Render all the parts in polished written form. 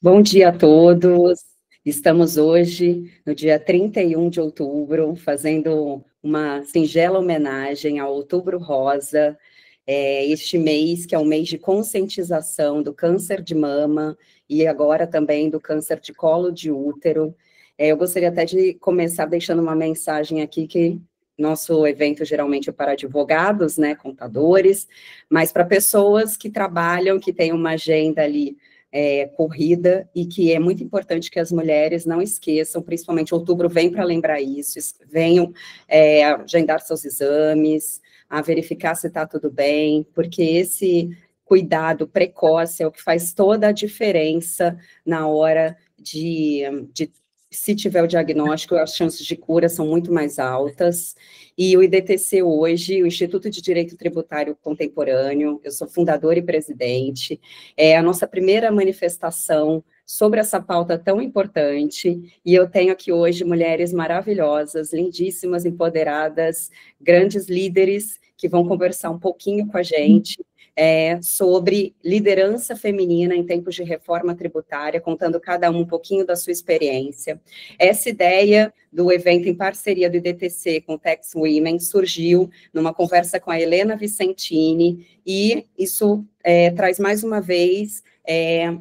Bom dia a todos. Estamos hoje, no dia 31 de outubro, fazendo uma singela homenagem ao Outubro Rosa, este mês que é um mês de conscientização do câncer de mama e agora também do câncer de colo de útero. Eu gostaria até de começar deixando uma mensagem aqui que nosso evento geralmente é para advogados, né, contadores, mas para pessoas que trabalham, que têm uma agenda ali corrida, e que é muito importante que as mulheres não esqueçam, principalmente outubro vem para lembrar isso, venham agendar seus exames, a verificar se está tudo bem, porque esse cuidado precoce é o que faz toda a diferença na hora de se tiver o diagnóstico, as chances de cura são muito mais altas. E o IDTC hoje, o Instituto de Direito Tributário Contemporâneo, eu sou fundadora e presidente, é a nossa primeira manifestação sobre essa pauta tão importante, e eu tenho aqui hoje mulheres maravilhosas, lindíssimas, empoderadas, grandes líderes, que vão conversar um pouquinho com a gente, sobre liderança feminina em tempos de reforma tributária, contando cada um pouquinho da sua experiência. Essa ideia do evento em parceria do IDTC com o Tax Women surgiu numa conversa com a Helena Vicentini, e isso traz mais uma vez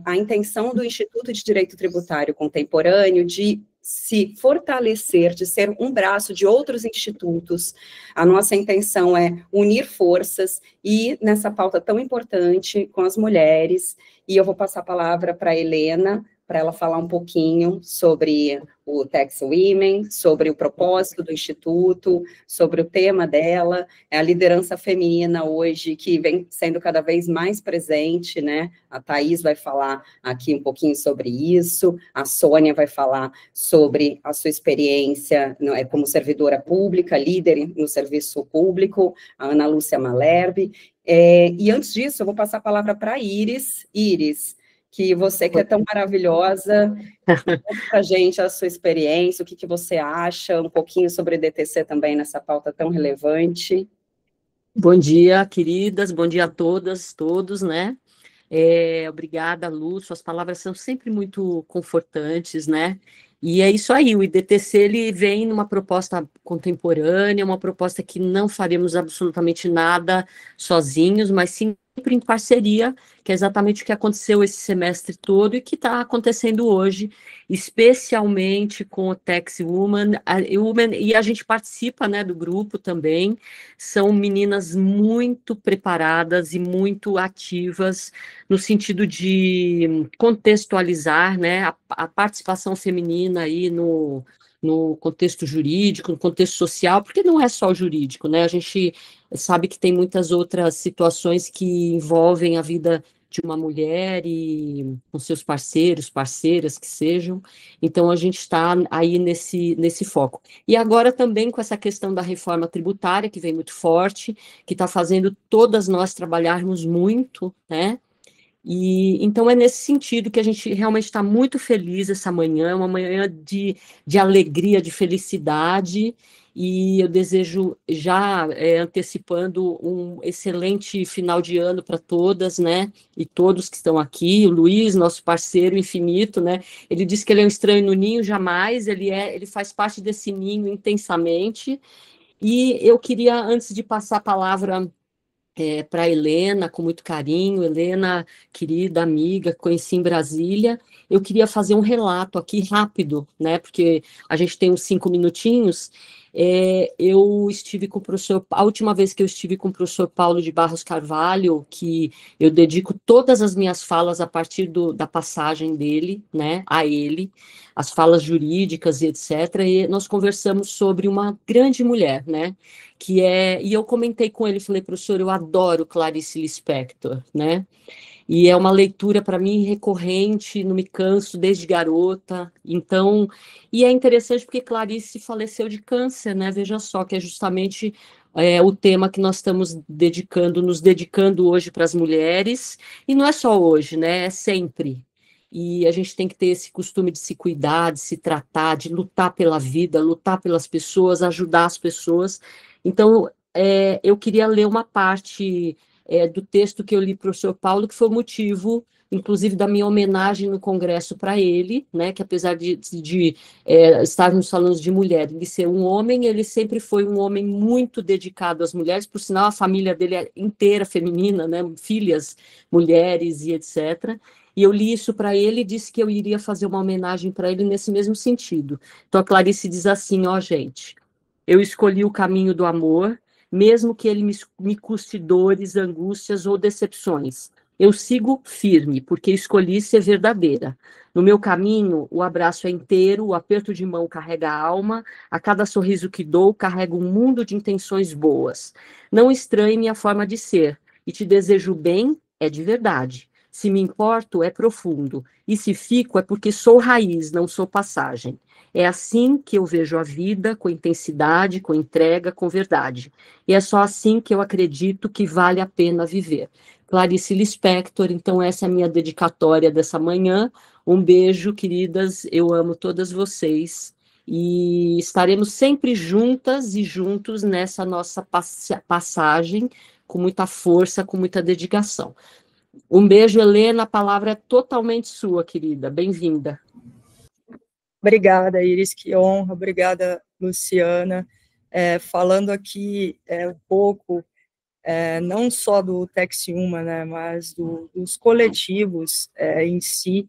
a intenção do Instituto de Direito Tributário Contemporâneo de se fortalecer, de ser um braço de outros institutos. A nossa intenção é unir forças e nessa pauta tão importante com as mulheres, e eu vou passar a palavra para a Helena, para ela falar um pouquinho sobre o Tax Women, sobre o propósito do Instituto, sobre o tema dela, a liderança feminina hoje, que vem sendo cada vez mais presente, né? A Thaís vai falar aqui um pouquinho sobre isso, a Sônia vai falar sobre a sua experiência como servidora pública, líder no serviço público, a Ana Lúcia Malherbe, e antes disso, eu vou passar a palavra para a Iris. Iris, que você que é tão maravilhosa, conta para a gente a sua experiência, o que você acha, um pouquinho sobre DTC também nessa pauta tão relevante. Bom dia, queridas, bom dia a todas, todos, né? Obrigada, Lu, suas palavras são sempre muito confortantes, né? E é isso aí, o IDTC, ele vem numa proposta contemporânea, uma proposta que não faremos absolutamente nada sozinhos, mas sim sempre em parceria, que é exatamente o que aconteceu esse semestre todo e que está acontecendo hoje, especialmente com o Tax Woman, e a gente participa, né, do grupo também, são meninas muito preparadas e muito ativas, no sentido de contextualizar, né, a participação feminina aí no contexto jurídico, no contexto social, porque não é só o jurídico, né? A gente sabe que tem muitas outras situações que envolvem a vida de uma mulher e com seus parceiros, parceiras que sejam. Então, a gente está aí nesse foco. E agora também com essa questão da reforma tributária, que vem muito forte, que está fazendo todas nós trabalharmos muito, né? E então é nesse sentido que a gente realmente está muito feliz essa manhã, é uma manhã de alegria, de felicidade, e eu desejo já antecipando um excelente final de ano para todas, né? E todos que estão aqui, o Luiz, nosso parceiro infinito, né? Ele disse que ele é um estranho no ninho, jamais, ele faz parte desse ninho intensamente. E eu queria, antes de passar a palavra para a Helena, com muito carinho, Helena, querida amiga, conheci em Brasília, eu queria fazer um relato aqui rápido, né, porque a gente tem uns 5 minutinhos. Eu estive com o professor, a última vez que eu estive com o professor Paulo de Barros Carvalho, que eu dedico todas as minhas falas a partir da passagem dele, né, a ele, as falas jurídicas e etc., e nós conversamos sobre uma grande mulher, né, e eu comentei com ele, falei, professor, eu adoro Clarice Lispector, né? E é uma leitura para mim recorrente, não me canso desde garota. Então, e é interessante porque Clarice faleceu de câncer, né? Veja só, que é justamente o tema que nós estamos nos dedicando hoje para as mulheres, e não é só hoje, né? É sempre. E a gente tem que ter esse costume de se cuidar, de se tratar, de lutar pela vida, lutar pelas pessoas, ajudar as pessoas. Então, eu queria ler uma parte do texto que eu li para o professor Paulo, que foi o motivo, inclusive da minha homenagem no congresso para ele, né, que apesar de estar nos salões de mulher e ser um homem, ele sempre foi um homem muito dedicado às mulheres, por sinal a família dele é inteira feminina, né, filhas, mulheres e etc., e eu li isso para ele e disse que eu iria fazer uma homenagem para ele nesse mesmo sentido. Então a Clarice diz assim, ó, gente, eu escolhi o caminho do amor, mesmo que ele me custe dores, angústias ou decepções. Eu sigo firme, porque escolhi ser verdadeira. No meu caminho, o abraço é inteiro, o aperto de mão carrega a alma, a cada sorriso que dou, carrego um mundo de intenções boas. Não estranhe minha forma de ser, e te desejo bem, é de verdade. Se me importo, é profundo, e se fico, é porque sou raiz, não sou passagem. É assim que eu vejo a vida, com intensidade, com entrega, com verdade. E é só assim que eu acredito que vale a pena viver. Clarice Lispector, então essa é a minha dedicatória dessa manhã. Um beijo, queridas, eu amo todas vocês. E estaremos sempre juntas e juntos nessa nossa passagem, com muita força, com muita dedicação. Um beijo, Helena, a palavra é totalmente sua, querida. Bem-vinda. Obrigada, Iris, que honra. Obrigada, Luciana. Falando aqui um pouco, não só do Texiuma, né, mas dos coletivos em si,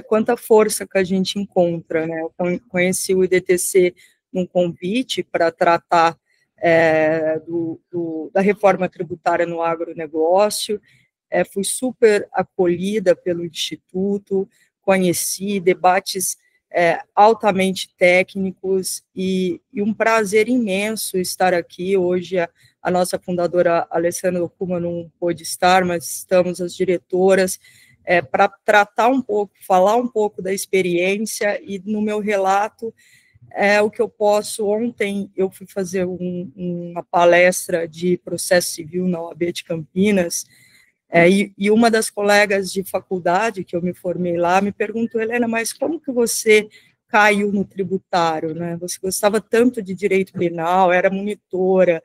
quanta força que a gente encontra, né? Eu conheci o IDTC num convite para tratar da reforma tributária no agronegócio, fui super acolhida pelo Instituto, conheci debates altamente técnicos e um prazer imenso estar aqui. Hoje a nossa fundadora Alessandra Okuma não pôde estar, mas estamos as diretoras para tratar um pouco, falar um pouco da experiência e no meu relato o que eu posso. Ontem eu fui fazer uma palestra de processo civil na OAB de Campinas, e uma das colegas de faculdade que eu me formei lá me perguntou: Helena, mas como que você caiu no tributário, né? Você gostava tanto de direito penal, era monitora,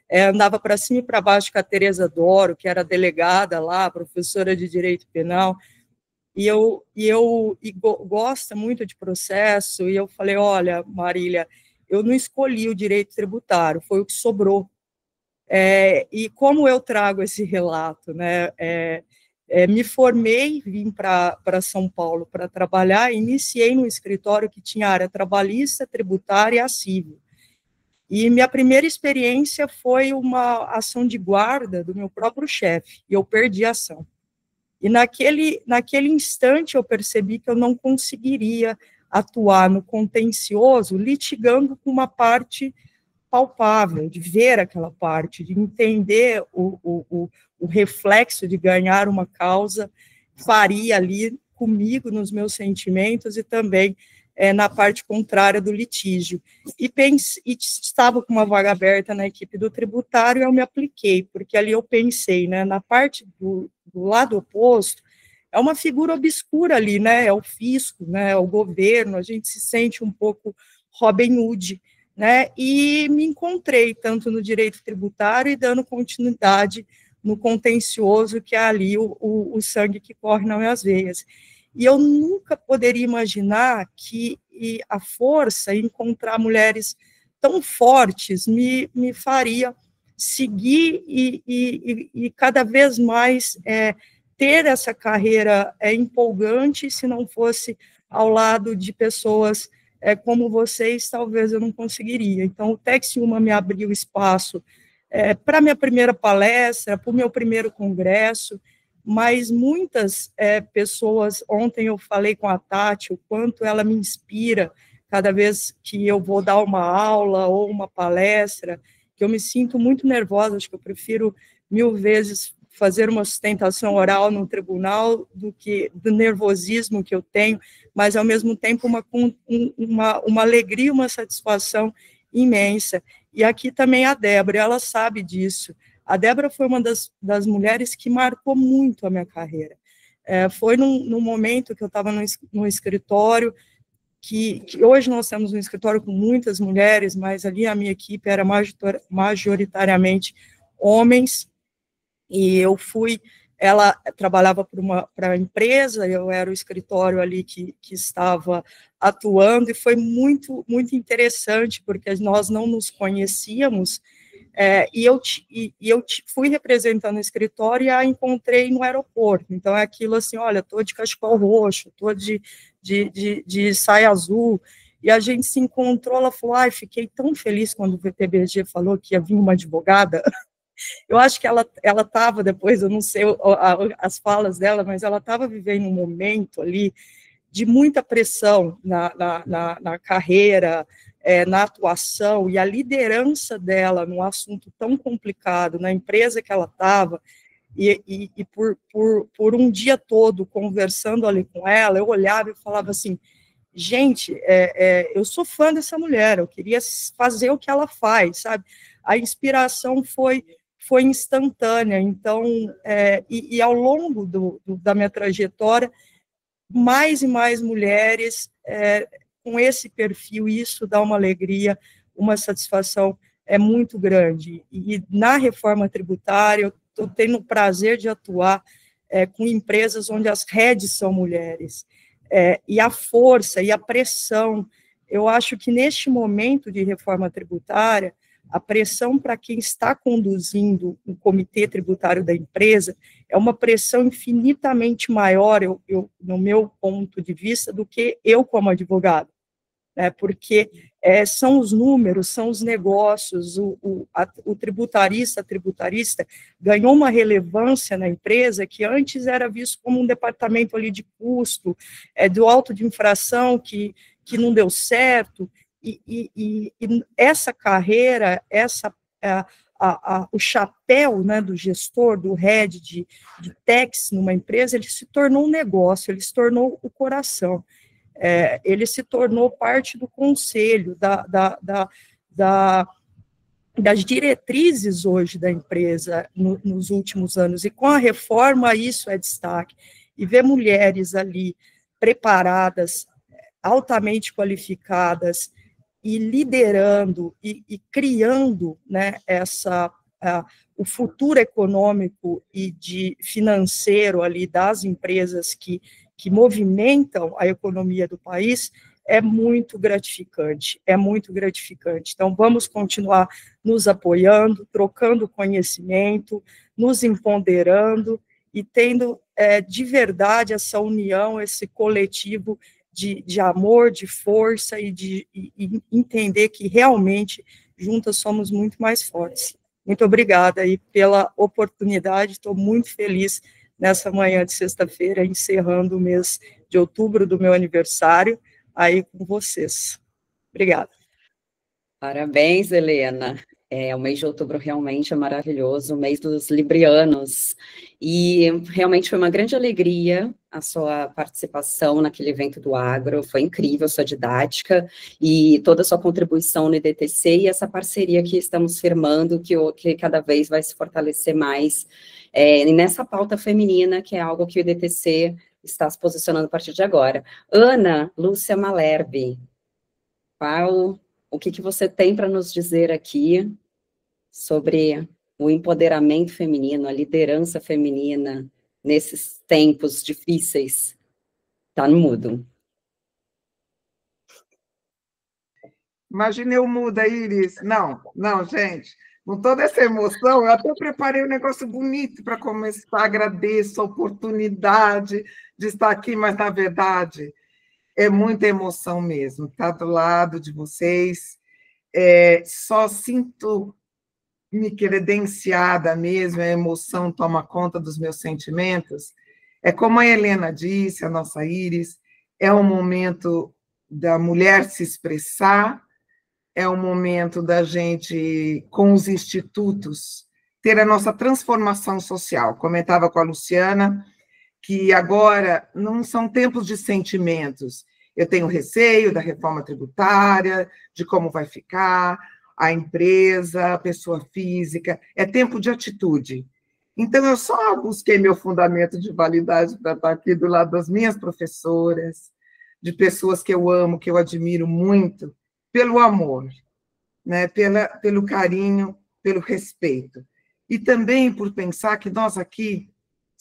andava para cima e para baixo com a Tereza Doro, que era delegada lá, professora de direito penal, e gosta muito de processo, e eu falei: olha, Marília, eu não escolhi o direito tributário, foi o que sobrou. E como eu trago esse relato, né? Me formei, vim para São Paulo para trabalhar, iniciei no escritório que tinha área trabalhista, tributária e acível. E minha primeira experiência foi uma ação de guarda do meu próprio chefe, e eu perdi a ação. E naquele instante eu percebi que eu não conseguiria atuar no contencioso litigando com uma parte palpável, de ver aquela parte, de entender o reflexo de ganhar uma causa, faria ali comigo, nos meus sentimentos, e também na parte contrária do litígio. E estava com uma vaga aberta na equipe do tributário, e eu me apliquei, porque ali eu pensei, né, na parte do lado oposto, é uma figura obscura ali, né, é o fisco, né, é o governo, a gente se sente um pouco Robin Hood, né, e me encontrei tanto no direito tributário e dando continuidade no contencioso, que é ali o sangue que corre nas minhas veias. E eu nunca poderia imaginar que a força, encontrar mulheres tão fortes, me faria seguir e cada vez mais ter essa carreira empolgante. Se não fosse ao lado de pessoas como vocês, talvez eu não conseguiria. Então, o Texiuma me abriu espaço para minha primeira palestra, para o meu primeiro congresso, mas muitas pessoas, ontem eu falei com a Tati, o quanto ela me inspira cada vez que eu vou dar uma aula ou uma palestra, que eu me sinto muito nervosa, acho que eu prefiro 1000 vezes fazer uma sustentação oral no tribunal do que do nervosismo que eu tenho, mas ao mesmo tempo uma alegria, uma satisfação imensa. E aqui também a Débora, ela sabe disso. A Débora foi uma das mulheres que marcou muito a minha carreira. Foi num momento que eu estava no escritório, que hoje nós temos um escritório com muitas mulheres, mas ali a minha equipe era majoritariamente homens, e eu fui ela trabalhava para a empresa, eu era o escritório ali que estava atuando, e foi muito, muito interessante, porque nós não nos conhecíamos, e eu fui representando o escritório e a encontrei no aeroporto. Então, é aquilo assim, olha, estou de cachecol roxo, estou de saia azul, e a gente se encontrou, ela falou, ai, fiquei tão feliz quando o VTBG falou que ia vir uma advogada. Eu acho que ela estava, depois, eu não sei as falas dela, mas ela estava vivendo um momento ali de muita pressão na carreira, na atuação, e a liderança dela num assunto tão complicado, na empresa que ela estava, e por um dia todo conversando ali com ela, eu olhava e falava assim, gente, eu sou fã dessa mulher, eu queria fazer o que ela faz, sabe? A inspiração foi instantânea, então, e ao longo da minha trajetória, mais e mais mulheres com esse perfil, e isso dá uma alegria, uma satisfação muito grande. E na reforma tributária, eu estou tendo o prazer de atuar com empresas onde as heads são mulheres, e a força e a pressão, eu acho que neste momento de reforma tributária, a pressão para quem está conduzindo o comitê tributário da empresa é uma pressão infinitamente maior, no meu ponto de vista, do que eu como advogado, né? Porque são os números, são os negócios, o tributarista, a tributarista ganhou uma relevância na empresa que antes era visto como um departamento ali de custo, do auto de infração que não deu certo, e essa carreira, o chapéu, né, do gestor, do head de tax numa empresa, ele se tornou um negócio, ele se tornou o coração, ele se tornou parte do conselho, das diretrizes hoje da empresa nos últimos anos, e com a reforma isso é destaque, e ver mulheres ali preparadas, altamente qualificadas, e liderando e criando, né, o futuro econômico e financeiro ali das empresas que movimentam a economia do país, é muito gratificante, é muito gratificante. Então, vamos continuar nos apoiando, trocando conhecimento, nos empoderando e tendo de verdade essa união, esse coletivo de amor, de força e entender que realmente juntas somos muito mais fortes. Muito obrigada aí pela oportunidade, estou muito feliz nessa manhã de sexta-feira, encerrando o mês de outubro do meu aniversário, aí com vocês. Obrigada. Parabéns, Helena. O mês de outubro realmente é maravilhoso, o mês dos librianos, e realmente foi uma grande alegria a sua participação naquele evento do agro, foi incrível a sua didática e toda a sua contribuição no IDTC e essa parceria que estamos firmando, que cada vez vai se fortalecer mais, e nessa pauta feminina, que é algo que o IDTC está se posicionando a partir de agora. Ana Lúcia Malherbe, o que você tem para nos dizer aqui sobre o empoderamento feminino, a liderança feminina nesses tempos difíceis? Tá no mudo. Imagina eu muda, Iris. Não, gente. Com toda essa emoção, eu até preparei um negócio bonito para começar. Agradeço a oportunidade de estar aqui, mas, na verdade, é muita emoção mesmo. Estar do lado de vocês. Só sinto-me credenciada mesmo, a emoção toma conta dos meus sentimentos. É como a Helena disse, a nossa Iris, é um momento da mulher se expressar, é um momento da gente, com os institutos, ter a nossa transformação social. Comentava com a Luciana que agora não são tempos de sentimentos. Eu tenho receio da reforma tributária, de como vai ficar a empresa, a pessoa física. É tempo de atitude. Então, eu só busquei meu fundamento de validade para estar aqui do lado das minhas professoras, de pessoas que eu amo, que eu admiro muito, pelo amor, né? Pelo carinho, pelo respeito. E também por pensar que nós aqui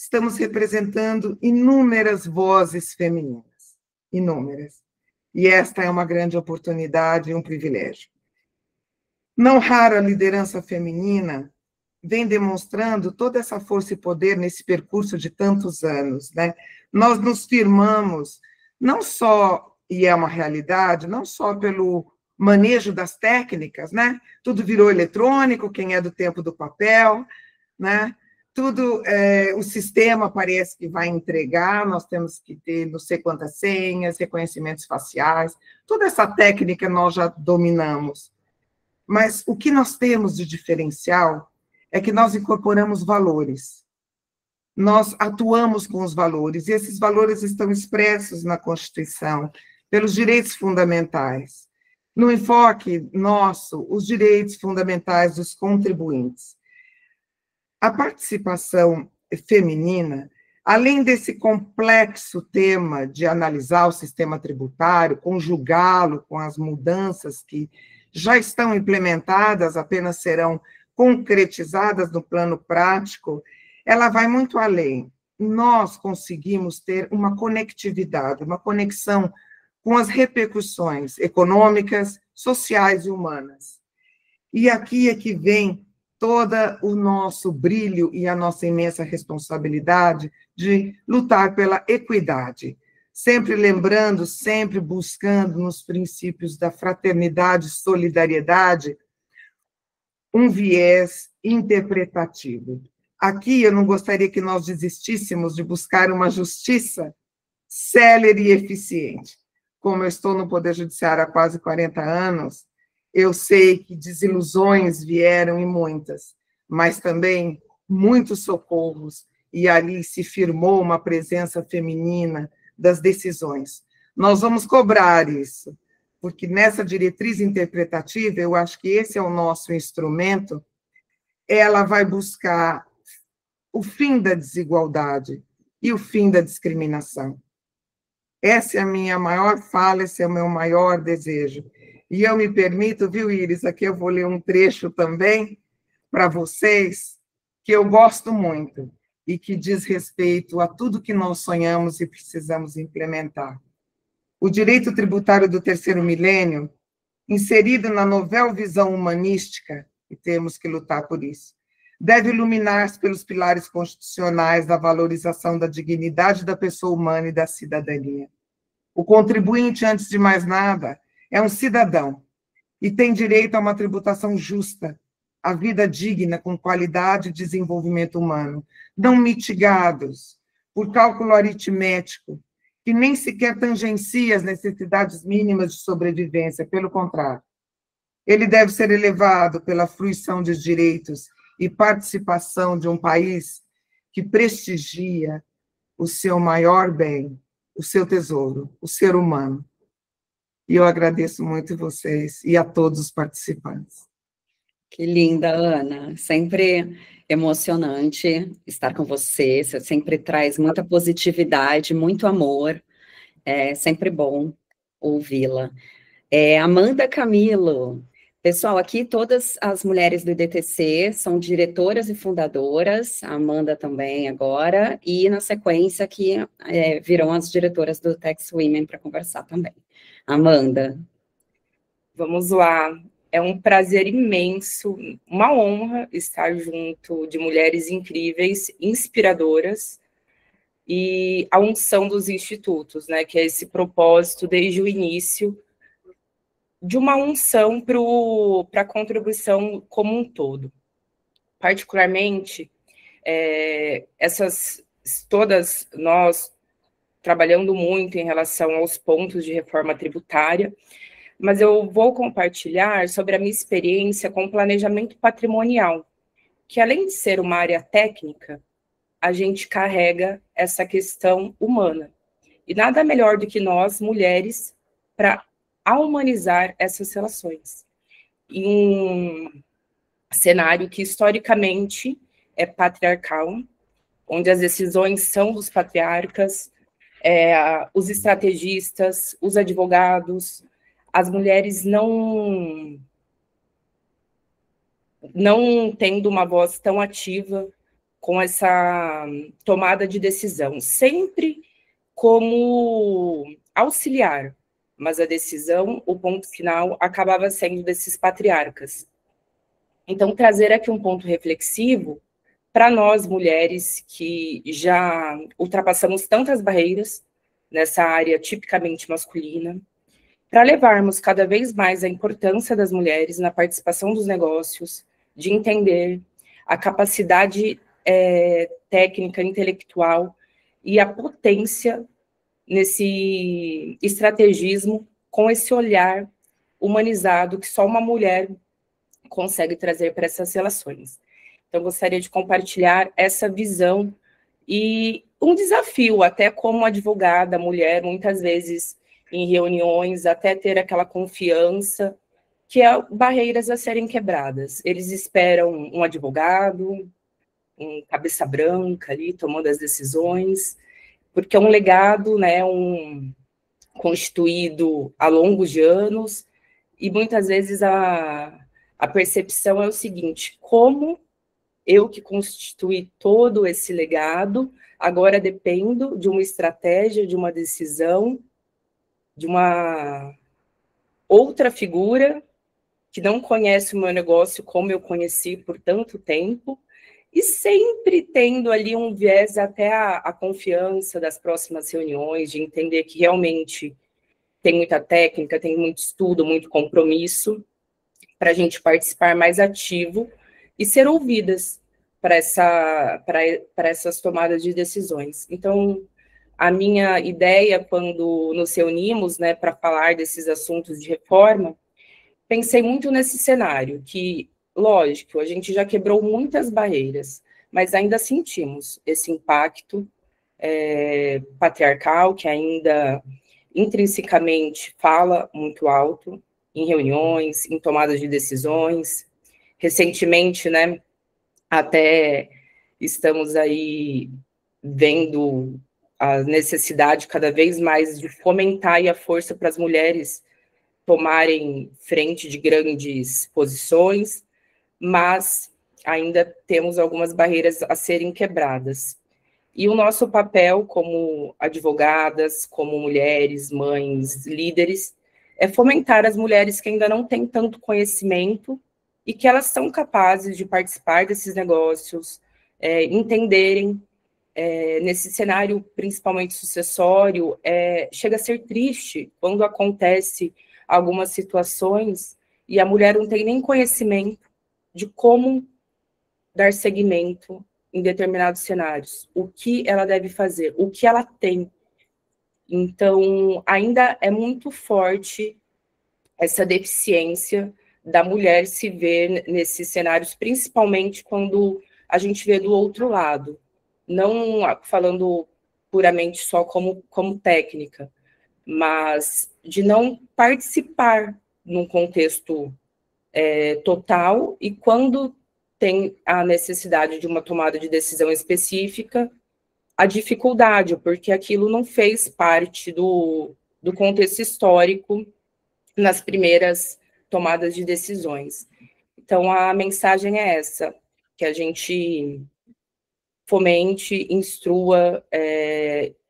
estamos representando inúmeras vozes femininas, inúmeras. E esta é uma grande oportunidade e um privilégio. Não raro a liderança feminina vem demonstrando toda essa força e poder nesse percurso de tantos anos, né? Nós nos firmamos, não só, e é uma realidade, não só pelo manejo das técnicas, né? Tudo virou eletrônico, quem é do tempo do papel, né? Tudo, o sistema parece que vai entregar, nós temos que ter não sei quantas senhas, reconhecimentos faciais, toda essa técnica nós já dominamos. Mas o que nós temos de diferencial é que nós incorporamos valores. Nós atuamos com os valores, e esses valores estão expressos na Constituição, pelos direitos fundamentais. No enfoque nosso, os direitos fundamentais dos contribuintes. A participação feminina, além desse complexo tema de analisar o sistema tributário, conjugá-lo com as mudanças que já estão implementadas, apenas serão concretizadas no plano prático, ela vai muito além. Nós conseguimos ter uma conectividade, uma conexão com as repercussões econômicas, sociais e humanas. E aqui é que vem todo o nosso brilho e a nossa imensa responsabilidade de lutar pela equidade, sempre lembrando, sempre buscando nos princípios da fraternidade e solidariedade um viés interpretativo. Aqui eu não gostaria que nós desistíssemos de buscar uma justiça célere e eficiente. Como eu estou no Poder Judiciário há quase 40 anos, eu sei que desilusões vieram e muitas, mas também muitos socorros, e ali se firmou uma presença feminina das decisões. Nós vamos cobrar isso, porque nessa diretriz interpretativa, eu acho que esse é o nosso instrumento, ela vai buscar o fim da desigualdade e o fim da discriminação. Essa é a minha maior fala, esse é o meu maior desejo. E eu me permito, viu, Iris, aqui eu vou ler um trecho também para vocês, que eu gosto muito, e que diz respeito a tudo que nós sonhamos e precisamos implementar. O direito tributário do terceiro milênio, inserido na novel visão humanística, e temos que lutar por isso, deve iluminar-se pelos pilares constitucionais da valorização da dignidade da pessoa humana e da cidadania. O contribuinte, antes de mais nada, é um cidadão e tem direito a uma tributação justa, a vida digna com qualidade e desenvolvimento humano, não mitigados por cálculo aritmético, que nem sequer tangencia as necessidades mínimas de sobrevivência, pelo contrário. Ele deve ser elevado pela fruição de direitos e participação de um país que prestigia o seu maior bem, o seu tesouro, o ser humano. E eu agradeço muito vocês e a todos os participantes. Que linda, Ana. Sempre emocionante estar com você. Você sempre traz muita positividade, muito amor. É sempre bom ouvi-la. Amanda Camilo. Pessoal, aqui todas as mulheres do IDTC são diretoras e fundadoras, a Amanda também agora, e na sequência aqui virão as diretoras do Tax Women para conversar também. Amanda. Vamos lá. É um prazer imenso, uma honra estar junto de mulheres incríveis, inspiradoras, e a unção dos institutos, né, que é esse propósito desde o início, de uma unção para a contribuição como um todo. Particularmente, todas nós trabalhando muito em relação aos pontos de reforma tributária, mas eu vou compartilhar sobre a minha experiência com planejamento patrimonial, que além de ser uma área técnica, a gente carrega essa questão humana. E nada melhor do que nós, mulheres, para humanizar essas relações. Em um cenário que historicamente é patriarcal, onde as decisões são dos patriarcas, os estrategistas, os advogados, as mulheres não tendo uma voz tão ativa com essa tomada de decisão, sempre como auxiliar, mas a decisão, o ponto final, acabava sendo desses patriarcas. Então, trazer aqui um ponto reflexivo para nós, mulheres, que já ultrapassamos tantas barreiras nessa área tipicamente masculina, para levarmos cada vez mais a importância das mulheres na participação dos negócios, de entender a capacidade técnica, intelectual e a potência nesse estrategismo com esse olhar humanizado que só uma mulher consegue trazer para essas relações. Então, gostaria de compartilhar essa visão e um desafio, até como advogada, mulher, muitas vezes em reuniões, até ter aquela confiança, que é barreiras a serem quebradas. Eles esperam um advogado, um cabeça branca ali, tomando as decisões, porque é um legado, né, constituído ao longo de anos, e muitas vezes a percepção é o seguinte: como eu que constituí todo esse legado, agora dependo de uma estratégia, de uma decisão, de uma outra figura que não conhece o meu negócio como eu conheci por tanto tempo, e sempre tendo ali um viés até a confiança das próximas reuniões, de entender que realmente tem muita técnica, tem muito estudo, muito compromisso, para a gente participar mais ativo e ser ouvidas para essas tomadas de decisões. Então, a minha ideia, quando nos reunimos, né, para falar desses assuntos de reforma, pensei muito nesse cenário, que, lógico, a gente já quebrou muitas barreiras, mas ainda sentimos esse impacto patriarcal, que ainda intrinsecamente fala muito alto em reuniões, em tomadas de decisões. Recentemente, né, até estamos aí vendo a necessidade cada vez mais de fomentar a força para as mulheres tomarem frente de grandes posições, mas ainda temos algumas barreiras a serem quebradas. E o nosso papel como advogadas, como mulheres, mães, líderes, é fomentar as mulheres que ainda não têm tanto conhecimento e que elas são capazes de participar desses negócios, entenderem, nesse cenário principalmente sucessório, chega a ser triste quando acontece algumas situações e a mulher não tem nem conhecimento de como dar seguimento em determinados cenários, o que ela deve fazer, o que ela tem. Então, ainda é muito forte essa deficiência da mulher se ver nesses cenários, principalmente quando a gente vê do outro lado, não falando puramente só como técnica, mas de não participar num contexto total, e quando tem a necessidade de uma tomada de decisão específica, a dificuldade, porque aquilo não fez parte do contexto histórico nas primeiras tomadas de decisões. Então, a mensagem é essa, que a gente fomente, instrua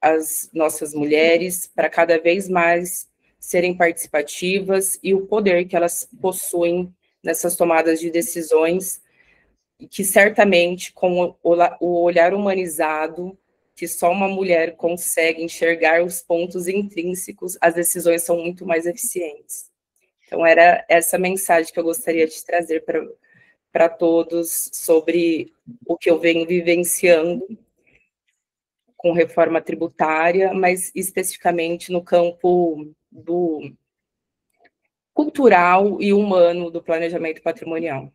as nossas mulheres para cada vez mais serem participativas e o poder que elas possuem nessas tomadas de decisões, que certamente, com o olhar humanizado, que só uma mulher consegue enxergar os pontos intrínsecos, as decisões são muito mais eficientes. Então, era essa mensagem que eu gostaria de trazer para todos sobre o que eu venho vivenciando com reforma tributária, mas especificamente no campo do cultural e humano do planejamento patrimonial.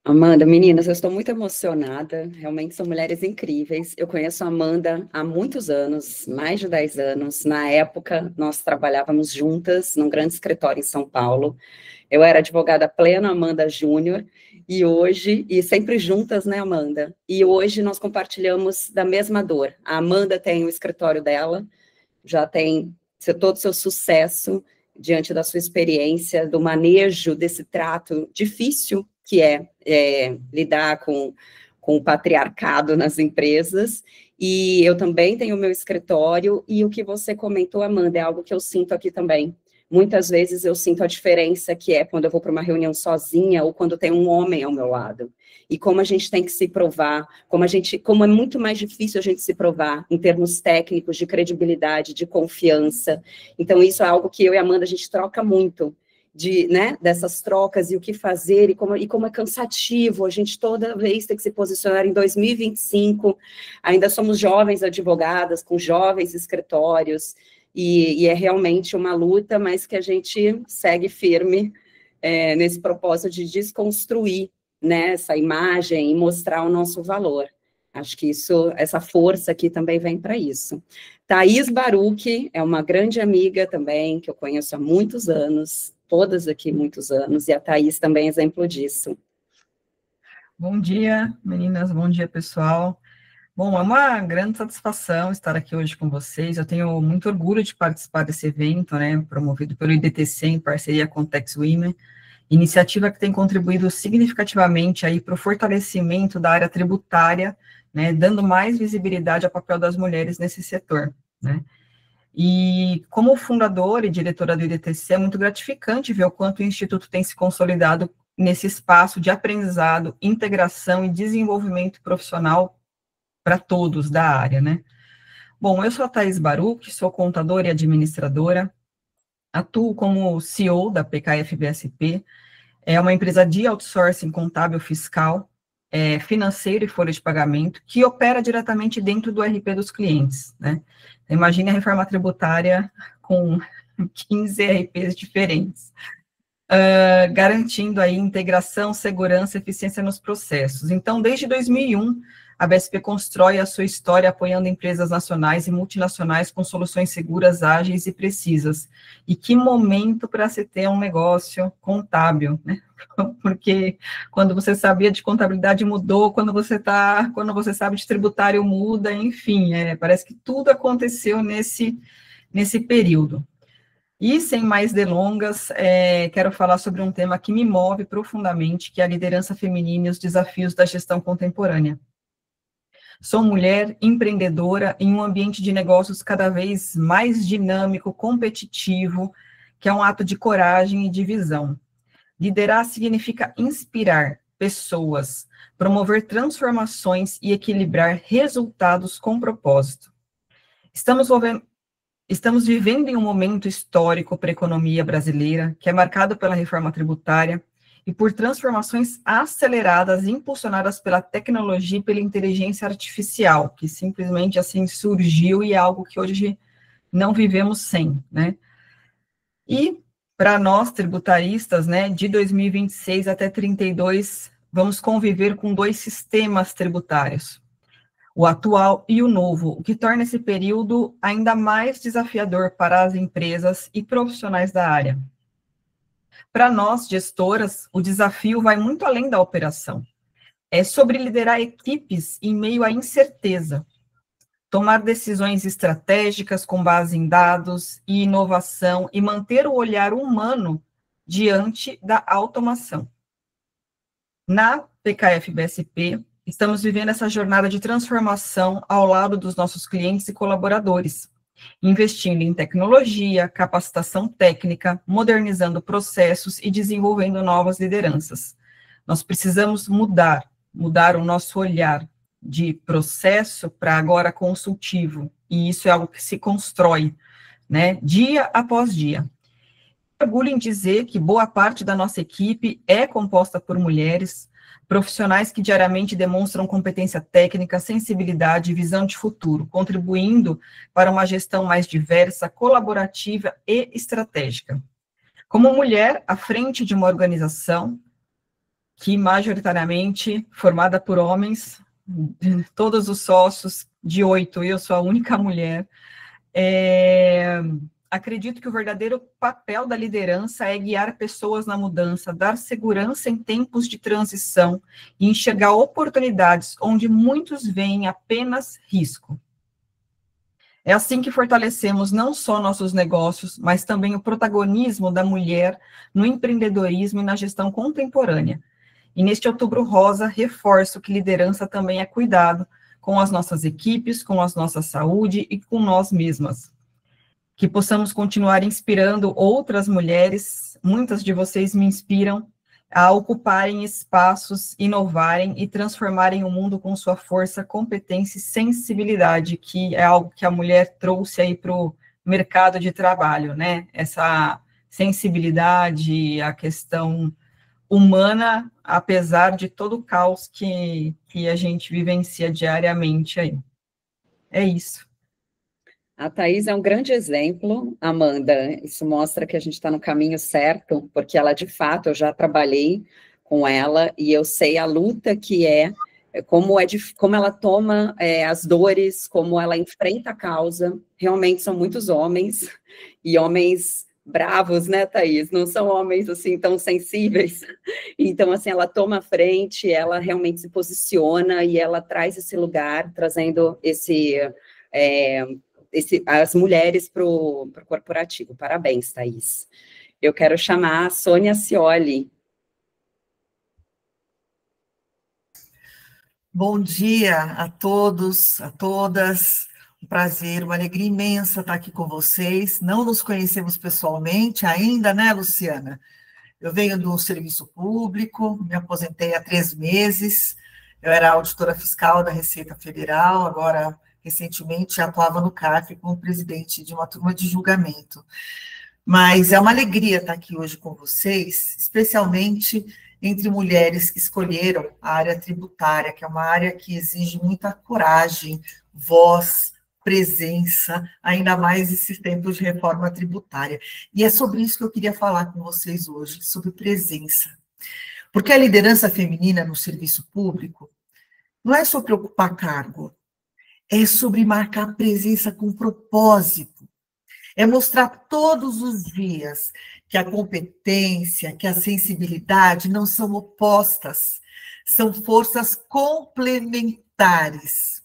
Amanda, meninas, eu estou muito emocionada, realmente são mulheres incríveis. Eu conheço a Amanda há muitos anos, mais de 10 anos. Na época, nós trabalhávamos juntas num grande escritório em São Paulo. Eu era advogada plena, Amanda Júnior, e hoje, e sempre juntas, né, Amanda? E hoje nós compartilhamos da mesma dor. A Amanda tem o escritório dela, já tem todo o seu sucesso diante da sua experiência, do manejo desse trato difícil que é lidar com o patriarcado nas empresas, e eu também tenho o meu escritório, e o que você comentou, Amanda, é algo que eu sinto aqui também. Muitas vezes eu sinto a diferença que é quando eu vou para uma reunião sozinha ou quando tem um homem ao meu lado. E como a gente tem que se provar, como é muito mais difícil a gente se provar em termos técnicos, de credibilidade, de confiança. Então, isso é algo que eu e a Amanda, a gente troca muito, né, dessas trocas e o que fazer, e como é cansativo, a gente toda vez tem que se posicionar em 2025, ainda somos jovens advogadas, com jovens escritórios, e é realmente uma luta, mas que a gente segue firme nesse propósito de desconstruir, né, essa imagem e mostrar o nosso valor. Acho que essa força aqui também vem para isso. Thaís Baruch é uma grande amiga também, que eu conheço há muitos anos, todas aqui muitos anos, e a Thaís também é exemplo disso. Bom dia, meninas, bom dia, pessoal. Bom, é uma grande satisfação estar aqui hoje com vocês. Eu tenho muito orgulho de participar desse evento, né, promovido pelo IDTC em parceria com o Tex Women, iniciativa que tem contribuído significativamente aí para o fortalecimento da área tributária, né, dando mais visibilidade ao papel das mulheres nesse setor, né. E como fundadora e diretora do IDTC, é muito gratificante ver o quanto o Instituto tem se consolidado nesse espaço de aprendizado, integração e desenvolvimento profissional para todos da área, né? Bom, eu sou a Thaís Baruch, sou contadora e administradora, atuo como CEO da PKF-BSP, é uma empresa de outsourcing contábil fiscal, financeiro e folha de pagamento, que opera diretamente dentro do RP dos clientes, né? Imagine a reforma tributária com 15 RPs diferentes, garantindo aí integração, segurança e eficiência nos processos. Então, desde 2001, a BSP constrói a sua história apoiando empresas nacionais e multinacionais com soluções seguras, ágeis e precisas. E que momento para se ter um negócio contábil, né? Porque quando você sabia de contabilidade mudou, quando você sabe de tributário muda, enfim, parece que tudo aconteceu nesse período. E, sem mais delongas, quero falar sobre um tema que me move profundamente, que é a liderança feminina e os desafios da gestão contemporânea. Sou mulher empreendedora em um ambiente de negócios cada vez mais dinâmico, competitivo, que é um ato de coragem e de visão. Liderar significa inspirar pessoas, promover transformações e equilibrar resultados com propósito. Estamos vivendo em um momento histórico para a economia brasileira, que é marcado pela reforma tributária e por transformações aceleradas, impulsionadas pela tecnologia e pela inteligência artificial, que simplesmente assim surgiu e é algo que hoje não vivemos sem, né? E para nós, tributaristas, né, de 2026 até 32, vamos conviver com 2 sistemas tributários, o atual e o novo, o que torna esse período ainda mais desafiador para as empresas e profissionais da área. Para nós, gestoras, o desafio vai muito além da operação. É sobre liderar equipes em meio à incerteza, tomar decisões estratégicas com base em dados e inovação e manter o olhar humano diante da automação. Na PKF-BSP, estamos vivendo essa jornada de transformação ao lado dos nossos clientes e colaboradores, investindo em tecnologia, capacitação técnica, modernizando processos e desenvolvendo novas lideranças. Nós precisamos mudar o nosso olhar de processo para agora consultivo, e isso é algo que se constrói, né, dia após dia. Orgulho em dizer que boa parte da nossa equipe é composta por mulheres, profissionais que diariamente demonstram competência técnica, sensibilidade e visão de futuro, contribuindo para uma gestão mais diversa, colaborativa e estratégica. Como mulher à frente de uma organização que majoritariamente formada por homens, todos os sócios de 8, eu sou a única mulher, acredito que o verdadeiro papel da liderança é guiar pessoas na mudança, dar segurança em tempos de transição e enxergar oportunidades onde muitos veem apenas risco. É assim que fortalecemos não só nossos negócios, mas também o protagonismo da mulher no empreendedorismo e na gestão contemporânea. E neste Outubro Rosa, reforço que liderança também é cuidado com as nossas equipes, com a nossa saúde e com nós mesmas. Que possamos continuar inspirando outras mulheres, muitas de vocês me inspiram, a ocuparem espaços, inovarem e transformarem o mundo com sua força, competência e sensibilidade, que é algo que a mulher trouxe aí para o mercado de trabalho, né? Essa sensibilidade, a questão humana, apesar de todo o caos que a gente vivencia diariamente aí. É isso. A Thaís é um grande exemplo, Amanda. Isso mostra que a gente está no caminho certo, porque ela, de fato, eu já trabalhei com ela e eu sei a luta que como ela toma as dores, como ela enfrenta a causa. Realmente são muitos homens, e homens bravos, né, Thaís? Não são homens, assim, tão sensíveis. Então, assim, ela toma a frente, ela realmente se posiciona e ela traz esse lugar, trazendo as mulheres para o corporativo. Parabéns, Thaís. Eu quero chamar a Sônia Scioli. Bom dia a todos, a todas. Um prazer, uma alegria imensa estar aqui com vocês. Não nos conhecemos pessoalmente ainda, né, Luciana? Eu venho do serviço público, me aposentei há 3 meses. Eu era auditora fiscal da Receita Federal, agora recentemente atuava no CARF como presidente de uma turma de julgamento. Mas é uma alegria estar aqui hoje com vocês, especialmente entre mulheres que escolheram a área tributária, que é uma área que exige muita coragem, voz, presença, ainda mais nesses tempos de reforma tributária. E é sobre isso que eu queria falar com vocês hoje, sobre presença. Porque a liderança feminina no serviço público não é sobre ocupar cargo, é sobre marcar presença com propósito, é mostrar todos os dias que a competência, que a sensibilidade não são opostas, são forças complementares,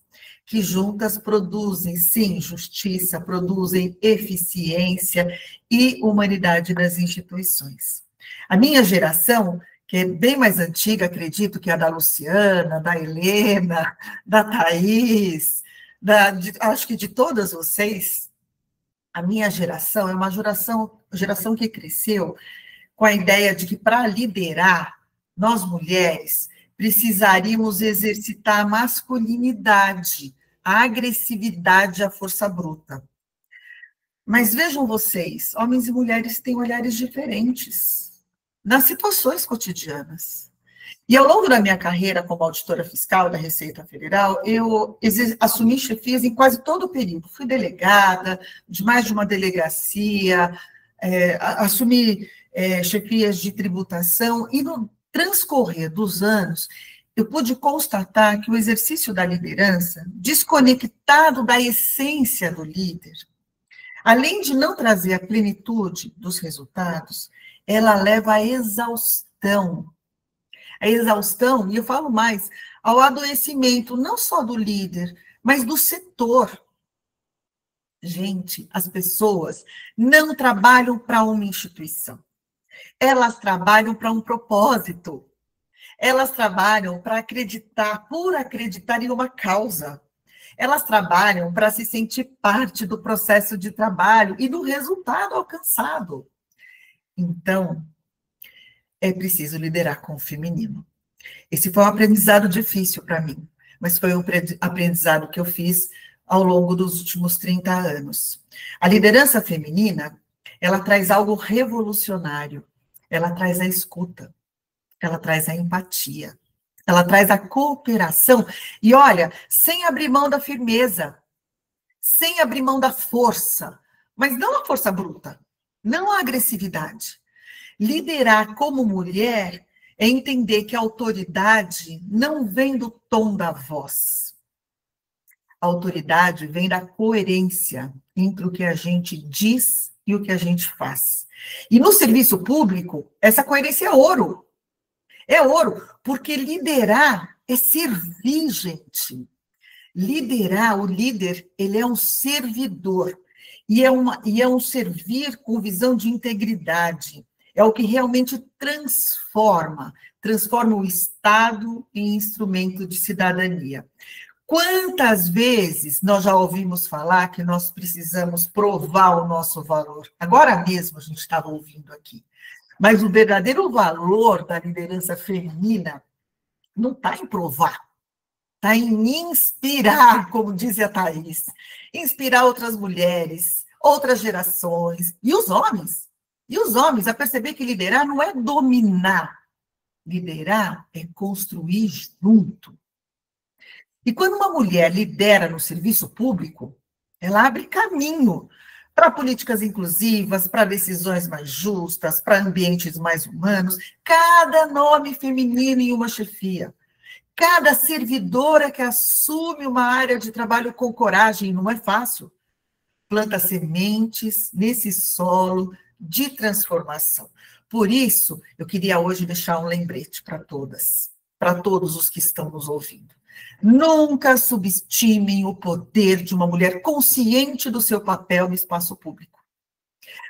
que juntas produzem, sim, justiça, produzem eficiência e humanidade das instituições. A minha geração, que é bem mais antiga, acredito que a da Luciana, da Helena, da Thaís, acho que de todas vocês, a minha geração é uma geração que cresceu com a ideia de que para liderar, nós mulheres precisaríamos exercitar a masculinidade, a agressividade, a força bruta. Mas vejam vocês, homens e mulheres têm olhares diferentes nas situações cotidianas. E ao longo da minha carreira como auditora fiscal da Receita Federal, eu assumi chefias em quase todo o período. Fui delegada de mais de uma delegacia, assumi chefias de tributação, e no transcorrer dos anos, eu pude constatar que o exercício da liderança, desconectado da essência do líder, além de não trazer a plenitude dos resultados, ela leva à exaustão. A exaustão, e eu falo mais, ao adoecimento não só do líder, mas do setor. Gente, as pessoas não trabalham para uma instituição. Elas trabalham para um propósito. Elas trabalham para acreditar, por acreditar em uma causa. Elas trabalham para se sentir parte do processo de trabalho e do resultado alcançado. Então, é preciso liderar com o feminino. Esse foi um aprendizado difícil para mim, mas foi um aprendizado que eu fiz ao longo dos últimos 30 anos. A liderança feminina, ela traz algo revolucionário. Ela traz a escuta, ela traz a empatia, ela traz a cooperação. E olha, sem abrir mão da firmeza, sem abrir mão da força, mas não a força bruta, não a agressividade. Liderar como mulher é entender que a autoridade não vem do tom da voz. A autoridade vem da coerência entre o que a gente diz e o que a gente faz. E no serviço público, essa coerência é ouro. É ouro, porque liderar é servir, gente. Liderar, o líder, ele é um servidor. E é um servir com visão de integridade. É o que realmente transforma transforma o Estado em instrumento de cidadania. Quantas vezes nós já ouvimos falar que nós precisamos provar o nosso valor? Agora mesmo a gente estava ouvindo aqui. Mas o verdadeiro valor da liderança feminina não está em provar, está em inspirar, como diz a Thaís, inspirar outras mulheres, outras gerações, e os homens a perceber que liderar não é dominar, liderar é construir junto. E quando uma mulher lidera no serviço público, ela abre caminho para políticas inclusivas, para decisões mais justas, para ambientes mais humanos, cada nome feminino em uma chefia, cada servidora que assume uma área de trabalho com coragem, não é fácil, planta sementes nesse solo de transformação. Por isso, eu queria hoje deixar um lembrete para todas, para todos os que estão nos ouvindo. Nunca subestimem o poder de uma mulher consciente do seu papel no espaço público.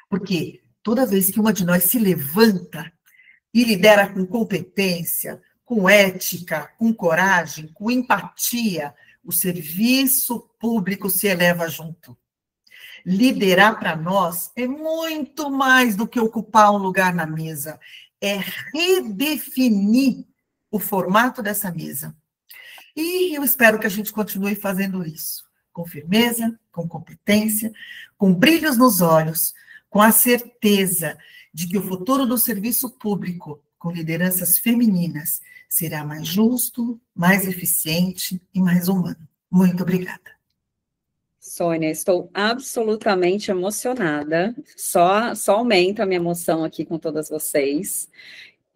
Porque toda vez que uma de nós se levanta e lidera com competência, com ética, com coragem, com empatia, o serviço público se eleva junto. Liderar para nós é muito mais do que ocupar um lugar na mesa, é redefinir o formato dessa mesa. E eu espero que a gente continue fazendo isso, com firmeza, com competência, com brilhos nos olhos, com a certeza de que o futuro do serviço público, com lideranças femininas, será mais justo, mais eficiente e mais humano. Muito obrigada. Sônia, estou absolutamente emocionada, só aumenta a minha emoção aqui com todas vocês.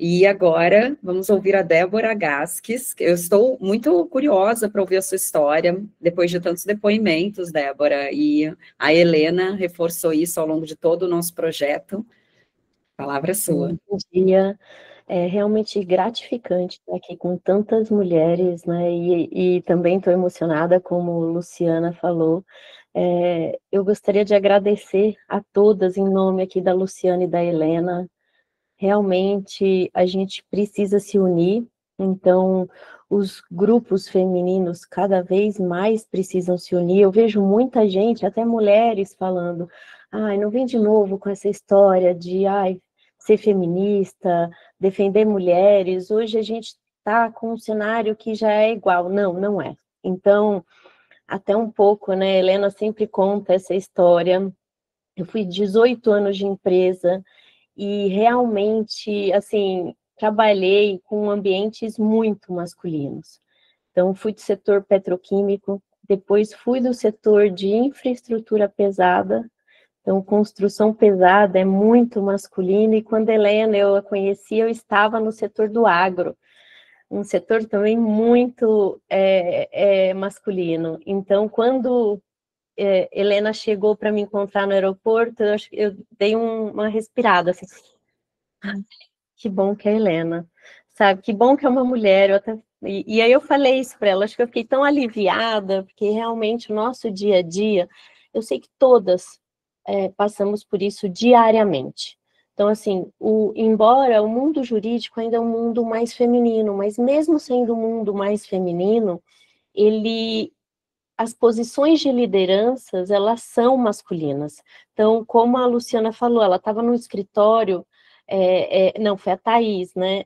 E agora, vamos ouvir a Débora Gasques. Eu estou muito curiosa para ouvir a sua história, depois de tantos depoimentos, Débora, e a Helena reforçou isso ao longo de todo o nosso projeto. A palavra é sua. Bom dia. É realmente gratificante estar aqui com tantas mulheres, né, e também estou emocionada, como Luciana falou. Eu gostaria de agradecer a todas, em nome aqui da Luciana e da Helena. Realmente, a gente precisa se unir, então, os grupos femininos cada vez mais precisam se unir. Eu vejo muita gente, até mulheres, falando, não vem de novo com essa história de, ser feminista, defender mulheres. Hoje a gente está com um cenário que já é igual. Não é. Então, até um pouco, né, Helena sempre conta essa história. Eu fui 18 anos de empresa, e realmente, assim, trabalhei com ambientes muito masculinos. Então, fui do setor petroquímico, depois fui do setor de infraestrutura pesada. Então, construção pesada é muito masculino, e quando a Helena eu a conheci, eu estava no setor do agro, um setor também muito masculino. Então, quando Helena chegou para me encontrar no aeroporto, eu dei uma respirada, assim, que bom que é a Helena, sabe, que bom que é uma mulher. E aí eu falei isso para ela, acho que eu fiquei tão aliviada, porque realmente o nosso dia a dia, eu sei que todas passamos por isso diariamente. Então, assim, embora o mundo jurídico ainda é um mundo mais feminino, mas mesmo sendo um mundo mais feminino, as posições de lideranças, elas são masculinas. Então, como a Luciana falou, ela estava no escritório, não, foi a Thaís, né,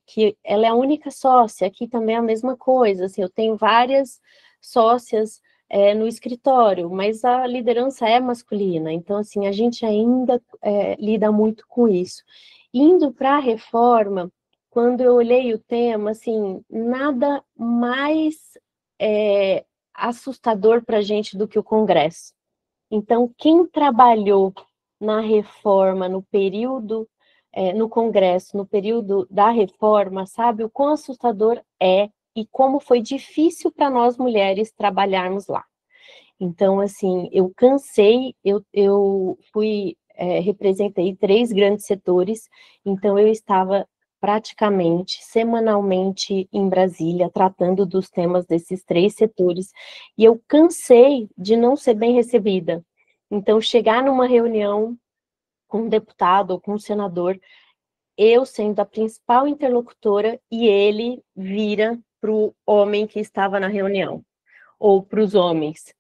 que ela é a única sócia, aqui também é a mesma coisa, assim, eu tenho várias sócias no escritório, mas a liderança é masculina, então, assim, a gente ainda lida muito com isso. Indo para a reforma, quando eu olhei o tema, assim, nada mais assustador para a gente do que o Congresso. Então, quem trabalhou na reforma no período, no Congresso, no período da reforma, sabe o quão assustador é e como foi difícil para nós mulheres trabalharmos lá. Então, assim, eu cansei, eu representei 3 grandes setores, então eu estava praticamente, semanalmente em Brasília, tratando dos temas desses 3 setores, e eu cansei de não ser bem recebida. Então, chegar numa reunião com um deputado ou com um senador, eu sendo a principal interlocutora e ele vira para o homem que estava na reunião, ou para os homens.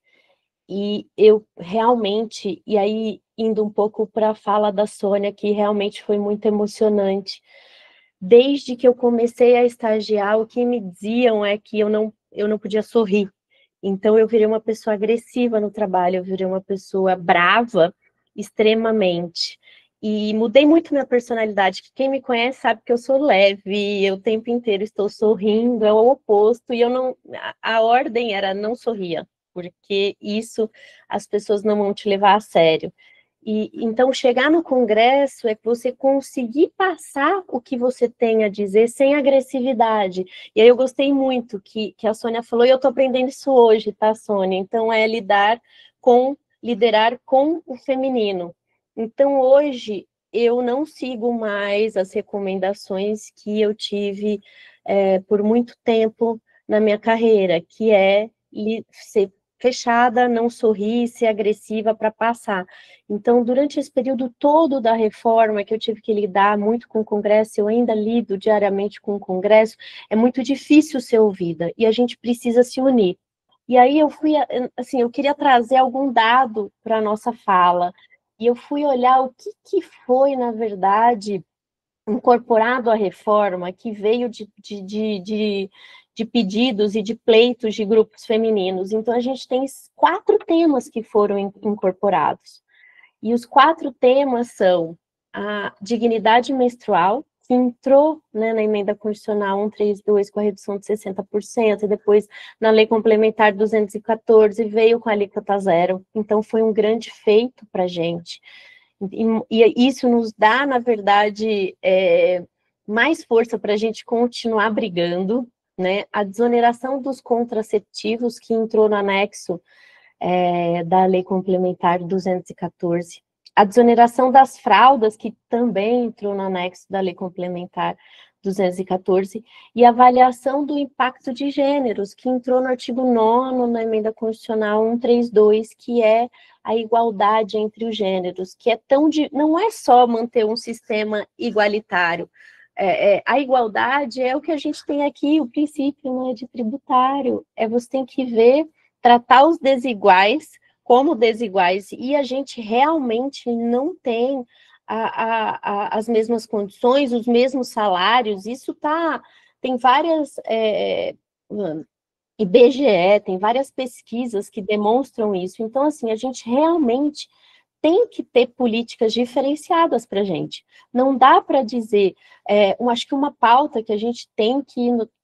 E eu realmente, e aí indo um pouco para a fala da Sônia, que realmente foi muito emocionante, desde que eu comecei a estagiar, o que me diziam é que eu não podia sorrir. Então, eu virei uma pessoa agressiva no trabalho, eu virei uma pessoa brava, extremamente. E mudei muito minha personalidade, que quem me conhece sabe que eu sou leve, eu o tempo inteiro estou sorrindo, é o oposto, e eu não... A ordem era não sorria, porque isso as pessoas não vão te levar a sério. E então, chegar no congresso é você conseguir passar o que você tem a dizer sem agressividade. E aí eu gostei muito que a Sônia falou, e eu estou aprendendo isso hoje, tá, Sônia? Então, é liderar com o feminino. Então, hoje, eu não sigo mais as recomendações que eu tive por muito tempo na minha carreira, que é ser fechada, não sorrir, ser agressiva para passar. Então, durante esse período todo da reforma, que eu tive que lidar muito com o Congresso, eu ainda lido diariamente com o Congresso, é muito difícil ser ouvida, e a gente precisa se unir. E aí eu queria trazer algum dado para a nossa fala, e eu fui olhar o que foi, na verdade, incorporado à reforma, que veio de pedidos e de pleitos de grupos femininos. Então, a gente tem 4 temas que foram incorporados. E os 4 temas são a dignidade menstrual, que entrou, né, na emenda constitucional 132 com a redução de 60%, e depois na lei complementar 214 veio com a alíquota zero. Então, foi um grande feito para a gente. E isso nos dá, na verdade, mais força para a gente continuar brigando, né? A desoneração dos contraceptivos, que entrou no anexo da Lei Complementar 214. A desoneração das fraldas, que também entrou no anexo da Lei Complementar 214, e a avaliação do impacto de gêneros, que entrou no artigo 9º na emenda constitucional 132, que é a igualdade entre os gêneros, que é não é só manter um sistema igualitário. A igualdade é o que a gente tem aqui, o princípio, né, de tributário. Você tem que tratar os desiguais como desiguais, e a gente realmente não tem as mesmas condições, os mesmos salários. Isso tem várias... IBGE, tem várias pesquisas que demonstram isso. Então, assim, a gente realmente tem que ter políticas diferenciadas para a gente. Não dá para dizer, acho que uma pauta que a gente tem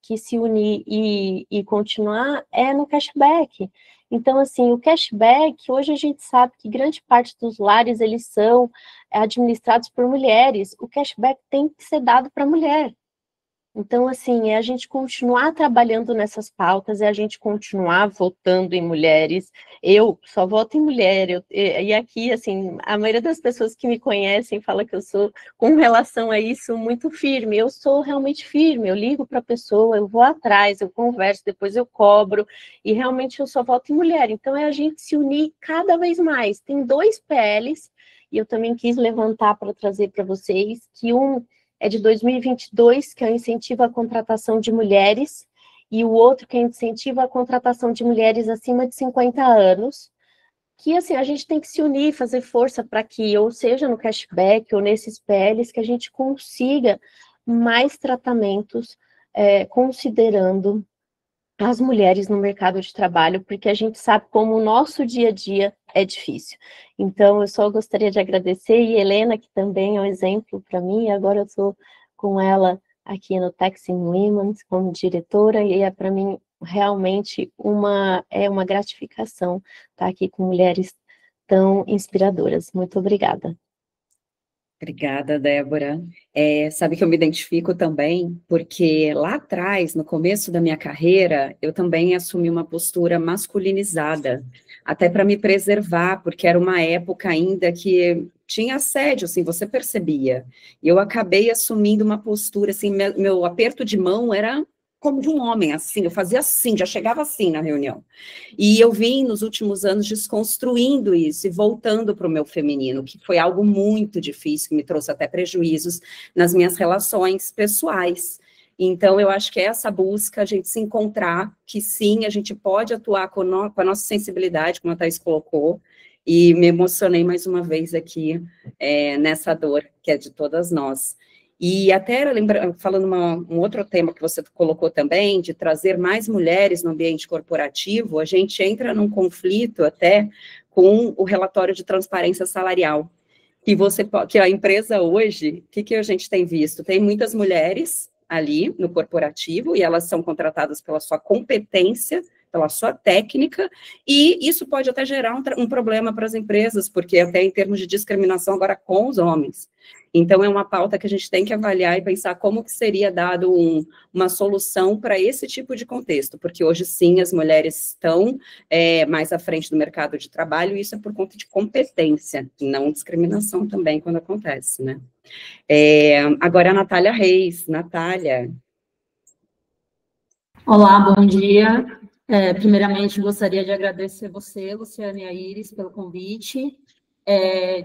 que se unir e continuar é no cashback. Então, assim, o cashback, hoje a gente sabe que grande parte dos lares, eles são administrados por mulheres. O cashback tem que ser dado para a mulher. Então, assim, é a gente continuar trabalhando nessas pautas, é a gente continuar votando em mulheres. Eu só voto em mulher, e aqui, assim, a maioria das pessoas que me conhecem fala que eu sou, com relação a isso, muito firme. Eu sou realmente firme, eu ligo para a pessoa, eu vou atrás, eu converso, depois eu cobro, e realmente eu só voto em mulher. Então, é a gente se unir cada vez mais. Tem 2 PLs, e eu também quis levantar para trazer para vocês, que é de 2022, que é o incentivo à contratação de mulheres, e o outro que é incentivo à contratação de mulheres acima de 50 anos, que, assim, a gente tem que se unir, fazer força para que, ou seja no cashback, ou nesses PLs, que a gente consiga mais tratamentos, considerando as mulheres no mercado de trabalho, porque a gente sabe como o nosso dia a dia é difícil. Então, eu só gostaria de agradecer, e Helena, que também é um exemplo para mim, agora eu estou com ela aqui no Taxing Women como diretora, e é para mim realmente uma gratificação estar aqui com mulheres tão inspiradoras. Muito obrigada. Obrigada, Débora. Sabe que eu me identifico também, porque lá atrás, no começo da minha carreira, eu também assumi uma postura masculinizada, até para me preservar, porque era uma época ainda que tinha assédio, assim, você percebia. E eu acabei assumindo uma postura, assim, meu aperto de mão era como de um homem, assim, eu fazia assim, já chegava assim na reunião. E eu vim, nos últimos anos, desconstruindo isso e voltando para o meu feminino, que foi algo muito difícil, que me trouxe até prejuízos nas minhas relações pessoais. Então, eu acho que é essa busca, a gente se encontrar, que sim, a gente pode atuar com a nossa sensibilidade, como a Thaís colocou, e me emocionei mais uma vez aqui nessa dor, que é de todas nós. E até falando um outro tema que você colocou também, de trazer mais mulheres no ambiente corporativo, a gente entra num conflito até com o relatório de transparência salarial, que a empresa hoje, o que a gente tem visto? Tem muitas mulheres ali no corporativo, e elas são contratadas pela sua competência, pela sua técnica, e isso pode até gerar um problema para as empresas, porque até em termos de discriminação agora com os homens. Então, é uma pauta que a gente tem que avaliar e pensar como que seria dado uma solução para esse tipo de contexto, porque hoje, sim, as mulheres estão mais à frente do mercado de trabalho, e isso é por conta de competência, não discriminação também, quando acontece, né? Agora, a Natália Reis. Natália. Olá, bom dia. Primeiramente, gostaria de agradecer você, Luciana e a Iris, pelo convite.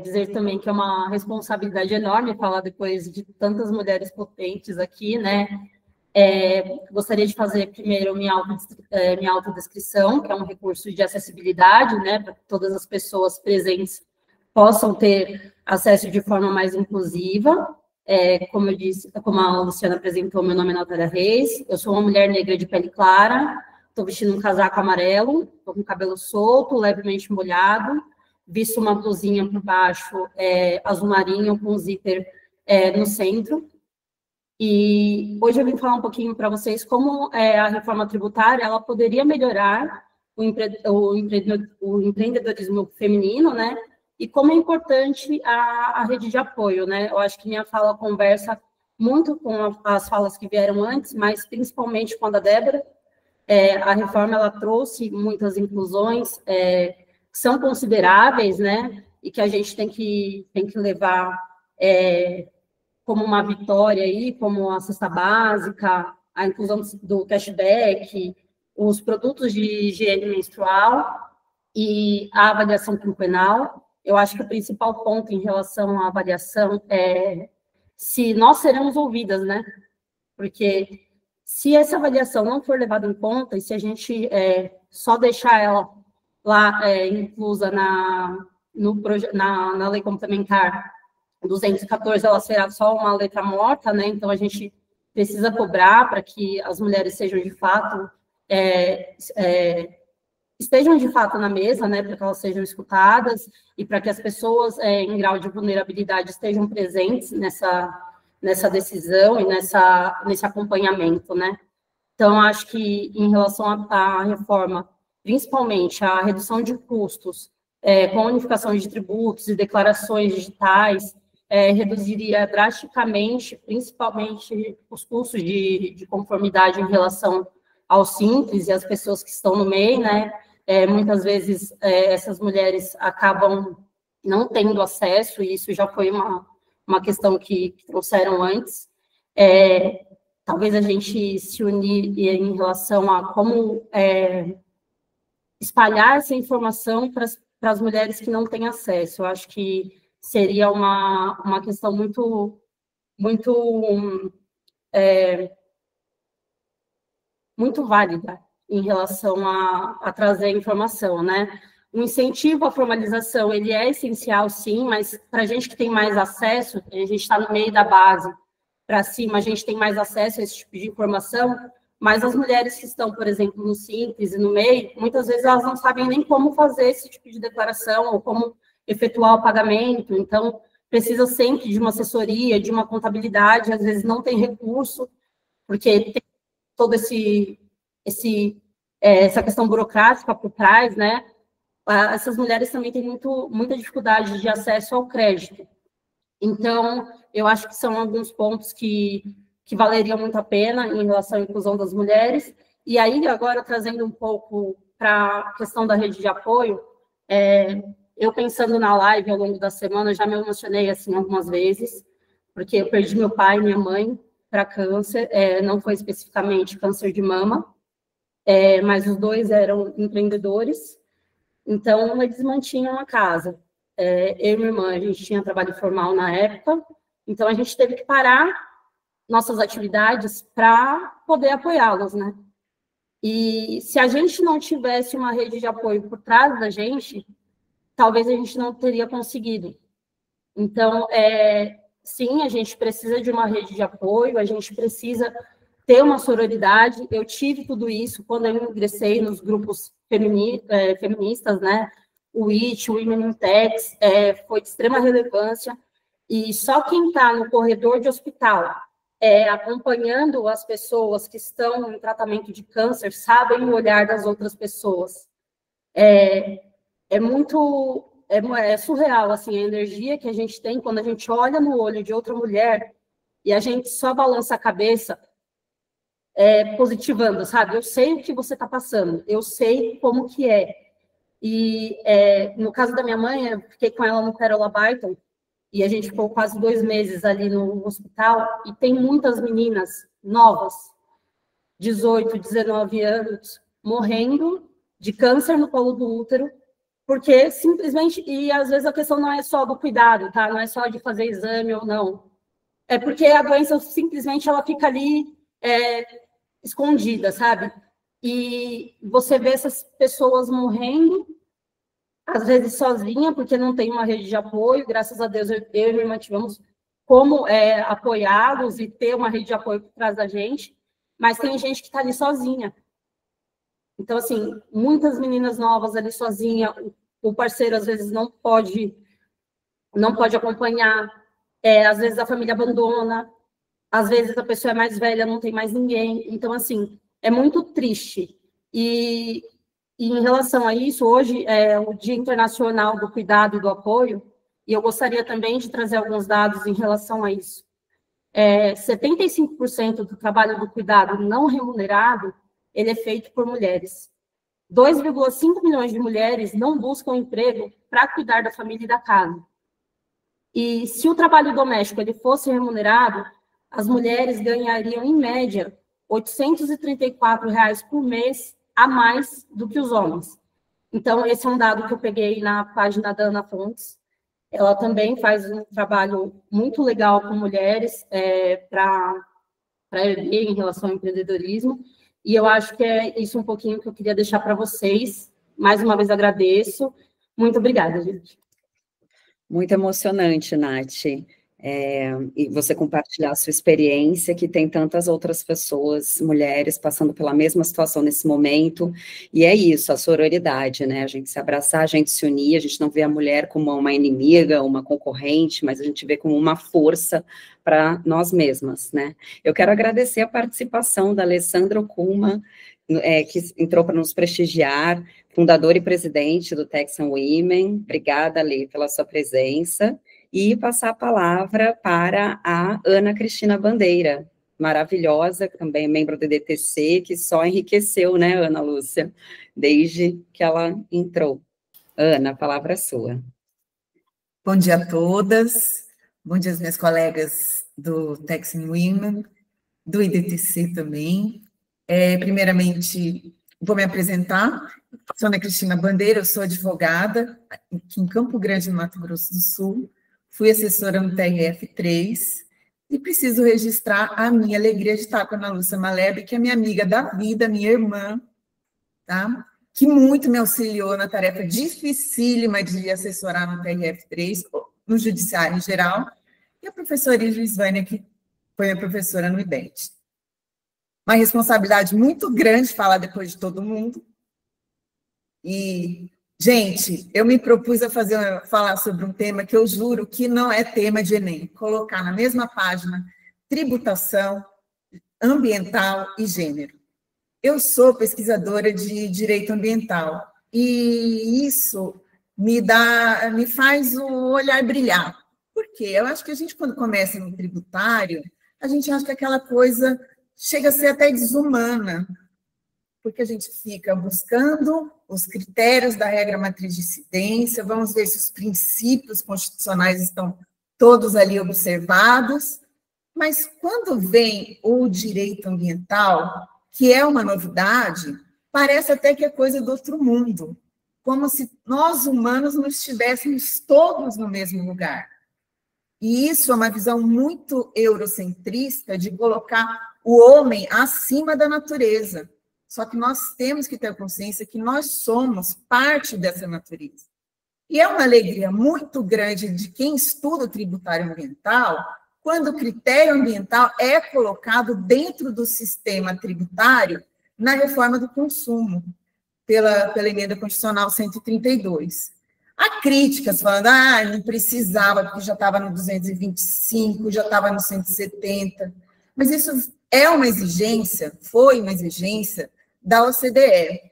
Dizer também que é uma responsabilidade enorme falar depois de tantas mulheres potentes aqui, né? Gostaria de fazer primeiro minha autodescrição, que é um recurso de acessibilidade, né, para que todas as pessoas presentes possam ter acesso de forma mais inclusiva. Como eu disse, como a Luciana apresentou, meu nome é Natália Reis, eu sou uma mulher negra de pele clara, estou vestindo um casaco amarelo, estou com o cabelo solto, levemente molhado, visto uma blusinha por baixo, azul marinho, com zíper no centro. E hoje eu vim falar um pouquinho para vocês como a reforma tributária ela poderia melhorar o empreendedorismo feminino, né? E como é importante a rede de apoio, né? Eu acho que minha fala conversa muito com as falas que vieram antes, mas principalmente com a da Débora. A reforma ela trouxe muitas inclusões, são consideráveis, né, e que a gente tem que levar como uma vitória aí, como a cesta básica, a inclusão do cashback, os produtos de higiene menstrual e a avaliação quinquenal. Eu acho que o principal ponto em relação à avaliação é se nós seremos ouvidas, né, porque se essa avaliação não for levada em conta e se a gente só deixar ela lá inclusa na lei complementar 214, ela será só uma letra morta, né? Então a gente precisa cobrar para que as mulheres sejam de fato estejam de fato na mesa, né? Para que elas sejam escutadas e para que as pessoas em grau de vulnerabilidade estejam presentes nessa decisão e nesse acompanhamento, né? Então acho que em relação à reforma, principalmente a redução de custos, com a unificação de tributos e declarações digitais, reduziria drasticamente, principalmente, os custos de conformidade em relação ao Simples e às pessoas que estão no meio, né? Muitas vezes, essas mulheres acabam não tendo acesso, e isso já foi uma questão que trouxeram antes. Talvez a gente se unir em relação a como espalhar essa informação para as mulheres que não têm acesso. Eu acho que seria uma questão muito válida em relação a trazer informação, né? O incentivo à formalização, ele é essencial, sim, mas para a gente que tem mais acesso, a gente está no meio da base, para cima, a gente tem mais acesso a esse tipo de informação, mas as mulheres que estão, por exemplo, no Simples e no MEI, muitas vezes elas não sabem nem como fazer esse tipo de declaração ou como efetuar o pagamento, então precisa sempre de uma assessoria, de uma contabilidade, às vezes não tem recurso, porque tem todo essa questão burocrática por trás, né? Essas mulheres também têm muita dificuldade de acesso ao crédito. Então, eu acho que são alguns pontos que valeriam muito a pena em relação à inclusão das mulheres. E aí, agora, trazendo um pouco para a questão da rede de apoio, eu pensando na live ao longo da semana, já me emocionei, assim, algumas vezes, porque eu perdi meu pai e minha mãe, para câncer, não foi especificamente câncer de mama, mas os dois eram empreendedores, então eles mantinham a casa. Eu e minha irmã, a gente tinha trabalho formal na época, então a gente teve que parar nossas atividades para poder apoiá-los, né? E se a gente não tivesse uma rede de apoio por trás da gente, talvez a gente não teria conseguido. Então, sim, a gente precisa de uma rede de apoio, a gente precisa ter uma sororidade. Eu tive tudo isso quando eu ingressei nos grupos feministas, né? O IT, o Women in Tech, foi de extrema relevância. E só quem está no corredor de hospital, acompanhando as pessoas que estão em tratamento de câncer, sabem o olhar das outras pessoas. É surreal, assim, a energia que a gente tem quando a gente olha no olho de outra mulher e a gente só balança a cabeça, positivando, sabe? Eu sei o que você está passando, eu sei como que é. E no caso da minha mãe, eu fiquei com ela no Pérola Barton, e a gente ficou quase 2 meses ali no hospital, e tem muitas meninas novas, 18, 19 anos, morrendo de câncer no colo do útero, porque simplesmente, e às vezes a questão não é só do cuidado, tá? Não é só de fazer exame ou não. É porque a doença simplesmente ela fica ali escondida, sabe? E você vê essas pessoas morrendo, às vezes sozinha, porque não tem uma rede de apoio. Graças a Deus, eu e minha irmã tivemos como apoiá-los e ter uma rede de apoio por trás da gente, mas tem gente que está ali sozinha. Então, assim, muitas meninas novas ali sozinha, o parceiro às vezes não pode acompanhar, às vezes a família abandona, às vezes a pessoa é mais velha, não tem mais ninguém. Então, assim, é muito triste. E em relação a isso, hoje é o Dia Internacional do Cuidado e do Apoio, e eu gostaria também de trazer alguns dados em relação a isso. 75% do trabalho do cuidado não remunerado, ele é feito por mulheres. 2,5 milhões de mulheres não buscam emprego para cuidar da família e da casa. E se o trabalho doméstico ele fosse remunerado, as mulheres ganhariam, em média, R$ 834 por mês a mais do que os homens. Então, esse é um dado que eu peguei na página da Ana Fontes. Ela também faz um trabalho muito legal com mulheres para erguer em relação ao empreendedorismo. E eu acho que é isso um pouquinho que eu queria deixar para vocês. Mais uma vez agradeço. Muito obrigada, gente. Muito emocionante, Nath. E você compartilhar a sua experiência, que tem tantas outras pessoas, mulheres, passando pela mesma situação nesse momento, e é isso, a sororidade, né, a gente se abraçar, a gente se unir, a gente não vê a mulher como uma inimiga, uma concorrente, mas a gente vê como uma força para nós mesmas, né. Eu quero agradecer a participação da Alessandra Okuma, que entrou para nos prestigiar, fundadora e presidente do Texan Women. Obrigada, Lê, pela sua presença. E passar a palavra para a Ana Cristina Bandeira, maravilhosa, também membro do EDTC, que só enriqueceu, né, Ana Lúcia, desde que ela entrou. Ana, a palavra é sua. Bom dia a todas, bom dia às minhas colegas do Texan Women, do EDTC também. Primeiramente, vou me apresentar, sou Ana Cristina Bandeira, eu sou advogada aqui em Campo Grande, no Mato Grosso do Sul, fui assessora no TRF3 e preciso registrar a minha alegria de estar com a Ana Lúcia Maleb, que é minha amiga da vida, minha irmã, tá? Que muito me auxiliou na tarefa dificílima de assessorar no TRF3, no judiciário em geral, e a professora Irisvânia, que foi a professora no IBET. Uma responsabilidade muito grande falar depois de todo mundo. E, gente, eu me propus a falar sobre um tema que eu juro que não é tema de Enem, colocar na mesma página tributação, ambiental e gênero. Eu sou pesquisadora de direito ambiental e isso me faz o olhar brilhar. Por quê? Eu acho que a gente, quando começa no tributário, a gente acha que aquela coisa chega a ser até desumana, porque a gente fica buscando os critérios da regra matriz de incidência, vamos ver se os princípios constitucionais estão todos ali observados, Mas quando vem o direito ambiental, que é uma novidade, parece até que é coisa do outro mundo, como se nós humanos não estivéssemos todos no mesmo lugar. E isso é uma visão muito eurocentrista de colocar o homem acima da natureza. Só que nós temos que ter consciência que nós somos parte dessa natureza. E é uma alegria muito grande de quem estuda o tributário ambiental, quando o critério ambiental é colocado dentro do sistema tributário na reforma do consumo, pela Emenda Constitucional 132. Há críticas falando, não precisava, porque já estava no 225, já estava no 170, mas isso é uma exigência, foi uma exigência da OCDE.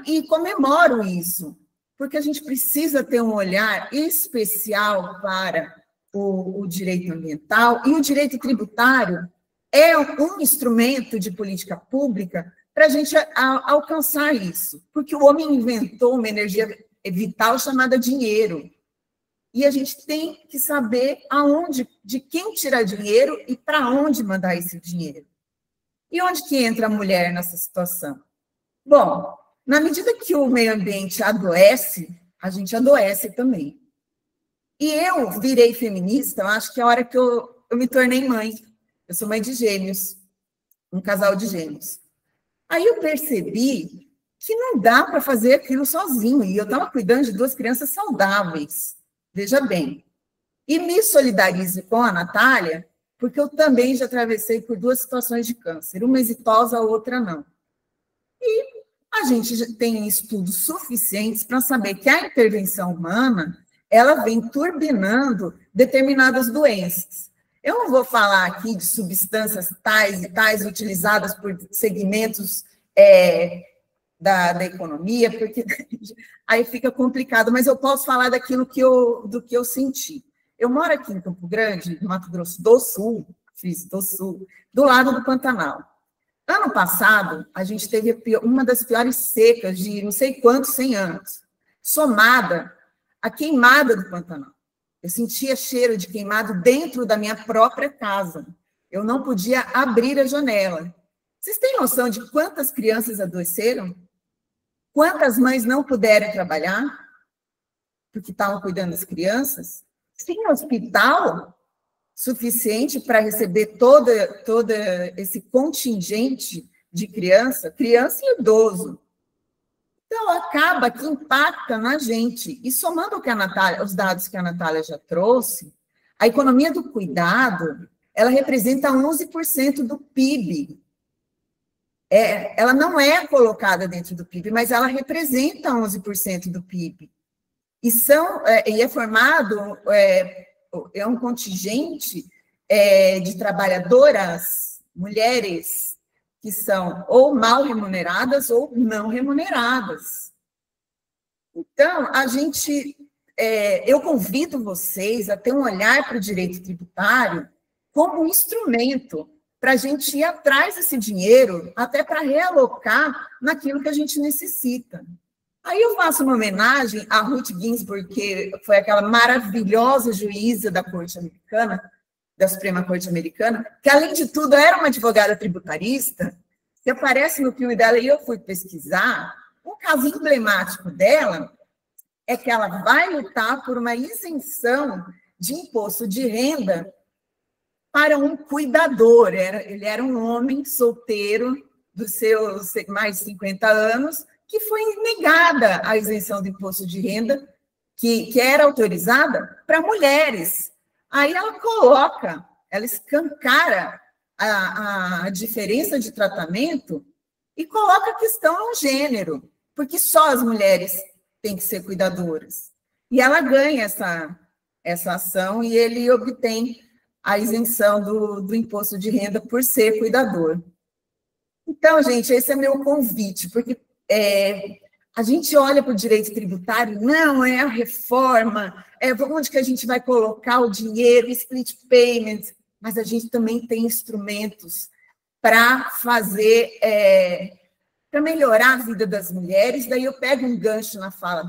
E comemoro isso, porque a gente precisa ter um olhar especial para o direito ambiental, e o direito tributário é um instrumento de política pública para a gente alcançar isso, porque o homem inventou uma energia vital chamada dinheiro, e a gente tem que saber de quem tirar dinheiro e para onde mandar esse dinheiro. E onde que entra a mulher nessa situação? Bom, na medida que o meio ambiente adoece, a gente adoece também. E eu virei feminista, eu acho que é a hora que eu me tornei mãe. Eu sou mãe de gêmeos, um casal de gêmeos. Aí eu percebi que não dá para fazer aquilo sozinho, e eu estava cuidando de 2 crianças saudáveis, veja bem. E me solidarizo com a Natália, porque eu também já atravessei por 2 situações de câncer, uma exitosa, a outra não. E a gente já tem estudos suficientes para saber que a intervenção humana, ela vem turbinando determinadas doenças. Eu não vou falar aqui de substâncias tais e tais utilizadas por segmentos da economia, porque aí fica complicado, mas eu posso falar do que eu senti. Eu moro aqui em Campo Grande, no Mato Grosso do Sul, do lado do Pantanal. Ano passado, a gente teve uma das piores secas de não sei quantos 100 anos, somada à queimada do Pantanal. Eu sentia cheiro de queimado dentro da minha própria casa. Eu não podia abrir a janela. Vocês têm noção de quantas crianças adoeceram? Quantas mães não puderam trabalhar porque estavam cuidando das crianças? Tem hospital suficiente para receber todo esse contingente de criança e idoso. Então, acaba que impacta na gente. E somando os dados que a Natália já trouxe, a economia do cuidado, ela representa 11% do PIB. Ela não é colocada dentro do PIB, mas ela representa 11% do PIB. E é formado, é um contingente de trabalhadoras, mulheres, que são ou mal remuneradas ou não remuneradas. Então, eu convido vocês a ter um olhar para o direito tributário como um instrumento para a gente ir atrás desse dinheiro, até para realocar naquilo que a gente necessita. Aí eu faço uma homenagem a Ruth Ginsburg, que foi aquela maravilhosa juíza da Corte Americana, da Suprema Corte Americana, que, além de tudo, era uma advogada tributarista, que aparece no filme dela, e eu fui pesquisar. Um caso emblemático dela é que ela vai lutar por uma isenção de imposto de renda para um cuidador. Ele era um homem solteiro, dos seus mais de 50 anos, que foi negada a isenção do imposto de renda, que era autorizada para mulheres. Aí ela escancara a diferença de tratamento e coloca a questão no gênero, porque só as mulheres têm que ser cuidadoras. E ela ganha essa ação e ele obtém a isenção do imposto de renda por ser cuidador. Então, gente, esse é meu convite, porque a gente olha para o direito tributário, não é a reforma, onde que a gente vai colocar o dinheiro, split payment, mas a gente também tem instrumentos para fazer, para melhorar a vida das mulheres. Daí eu pego um gancho na fala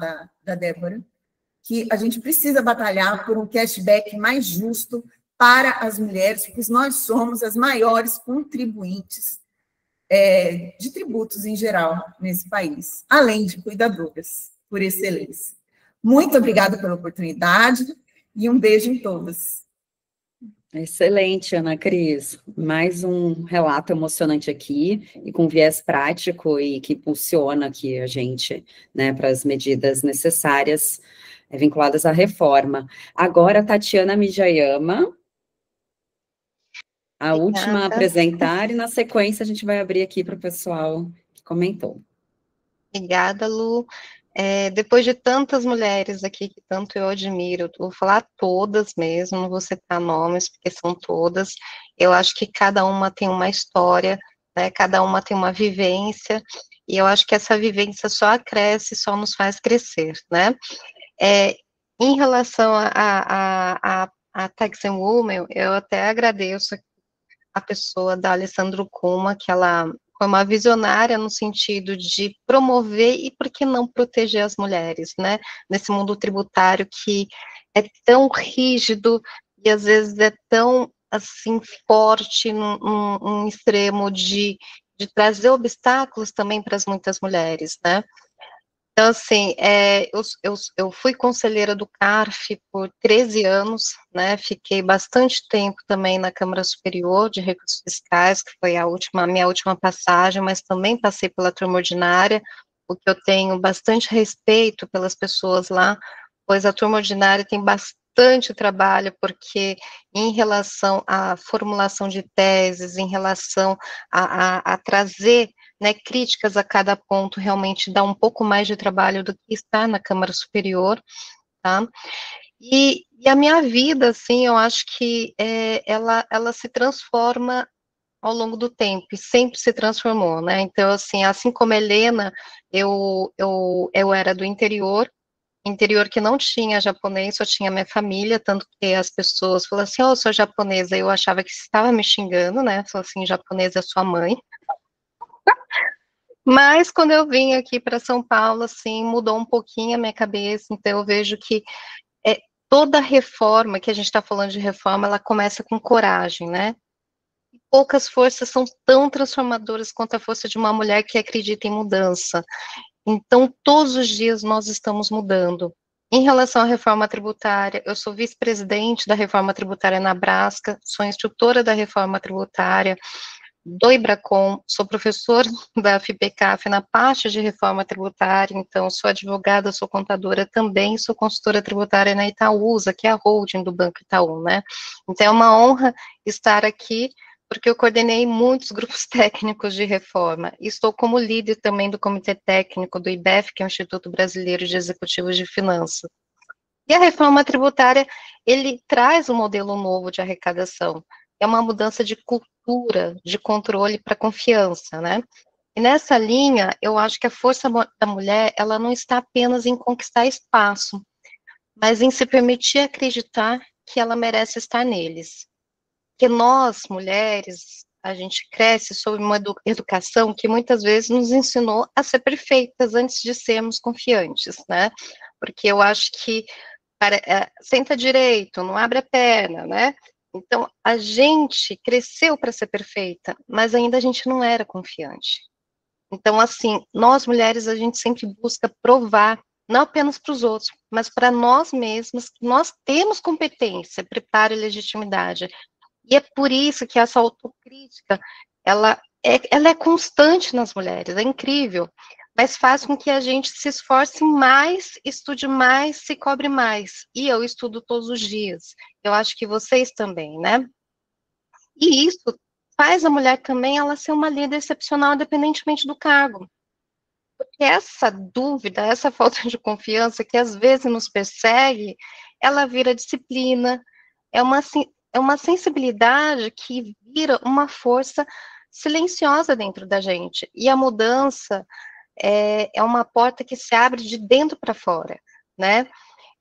da Débora, que a gente precisa batalhar por um cashback mais justo para as mulheres, pois nós somos as maiores contribuintes de tributos em geral nesse país, além de cuidadoras, por excelência. Muito obrigada pela oportunidade e um beijo em todas. Excelente, Ana Cris. Mais um relato emocionante aqui e com viés prático e que impulsiona aqui a gente, né, para as medidas necessárias vinculadas à reforma. Agora, Tatiana Mijayama, a última a apresentar, e na sequência a gente vai abrir aqui para o pessoal que comentou. Obrigada, Lu. Depois de tantas mulheres aqui que tanto eu admiro, eu vou falar todas mesmo, não vou citar nomes, porque são todas, eu acho que cada uma tem uma história, né, cada uma tem uma vivência, e eu acho que essa vivência só acresce, só nos faz crescer, né. Em relação a Taxi Women, eu até agradeço a pessoa da Alessandro Kuma, que ela foi uma visionária no sentido de promover e, por que não, proteger as mulheres, né, nesse mundo tributário que é tão rígido e, às vezes, é tão, assim, forte num extremo de trazer obstáculos também para as muitas mulheres, né. Então, assim, eu fui conselheira do CARF por 13 anos, né, fiquei bastante tempo também na Câmara Superior de Recursos Fiscais, que foi a minha última passagem, mas também passei pela turma ordinária, porque eu tenho bastante respeito pelas pessoas lá, pois a turma ordinária tem bastante trabalho, porque em relação à formulação de teses, em relação a trazer, né, críticas a cada ponto, realmente dá um pouco mais de trabalho do que estar na Câmara Superior, tá? E a minha vida, assim, eu acho que ela se transforma ao longo do tempo, e sempre se transformou, né? Então, assim como a Helena, eu era do interior que não tinha japonês, só tinha minha família, tanto que as pessoas falavam assim, eu sou japonesa, eu achava que você estava me xingando, né, falou assim, japonesa é sua mãe. Mas quando eu vim aqui para São Paulo, assim, mudou um pouquinho a minha cabeça, então eu vejo que toda reforma, que a gente está falando de reforma, ela começa com coragem, né? E poucas forças são tão transformadoras quanto a força de uma mulher que acredita em mudança. Então, todos os dias nós estamos mudando. Em relação à reforma tributária, eu sou vice-presidente da reforma tributária na Brasca, sou instrutora da reforma tributária, do IBRACON, sou professora da FIPECAF na parte de reforma tributária, então sou advogada, sou contadora também, sou consultora tributária na Itaúsa, que é a holding do Banco Itaú, né? Então é uma honra estar aqui, porque eu coordenei muitos grupos técnicos de reforma, e estou como líder também do Comitê Técnico do IBEF, que é o Instituto Brasileiro de Executivos de Finanças. E a reforma tributária, ele traz um modelo novo de arrecadação, é uma mudança de cultura, de controle para confiança, né? E nessa linha, eu acho que a força da mulher, ela não está apenas em conquistar espaço, mas em se permitir acreditar que ela merece estar neles. Porque nós, mulheres, a gente cresce sob uma educação que muitas vezes nos ensinou a ser perfeitas antes de sermos confiantes, né? Porque eu acho que senta direito, não abre a perna, né? Então, a gente cresceu para ser perfeita, mas ainda a gente não era confiante. Então, assim, nós mulheres, a gente sempre busca provar, não apenas para os outros, mas para nós mesmas, que nós temos competência, preparo e legitimidade. E é por isso que essa autocrítica, ela é constante nas mulheres, é incrível, mas faz com que a gente se esforce mais, estude mais, se cobre mais. E eu estudo todos os dias. Eu acho que vocês também, né? E isso faz a mulher também ela ser uma líder excepcional, independentemente do cargo. Porque essa dúvida, essa falta de confiança que às vezes nos persegue, ela vira disciplina, é uma sensibilidade que vira uma força silenciosa dentro da gente. E a mudança é uma porta que se abre de dentro para fora, né?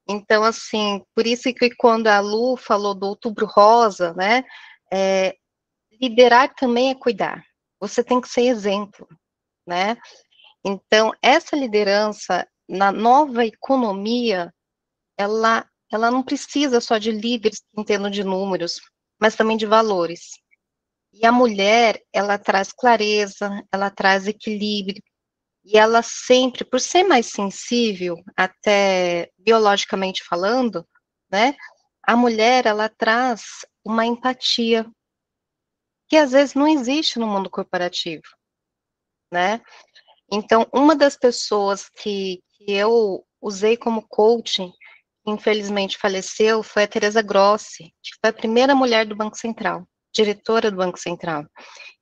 Então, assim, por isso que quando a Lu falou do Outubro Rosa, né, liderar também é cuidar. Você tem que ser exemplo, né? Então, essa liderança na nova economia, ela ela não precisa só de líderes que entendam de números, mas também de valores. E a mulher, ela traz clareza, ela traz equilíbrio, e ela sempre, por ser mais sensível, até biologicamente falando, né, a mulher, ela traz uma empatia, que às vezes não existe no mundo corporativo, né? Então, uma das pessoas que eu usei como coaching, que infelizmente faleceu, foi a Teresa Grossi, que foi a primeira mulher do Banco Central, diretora do Banco Central.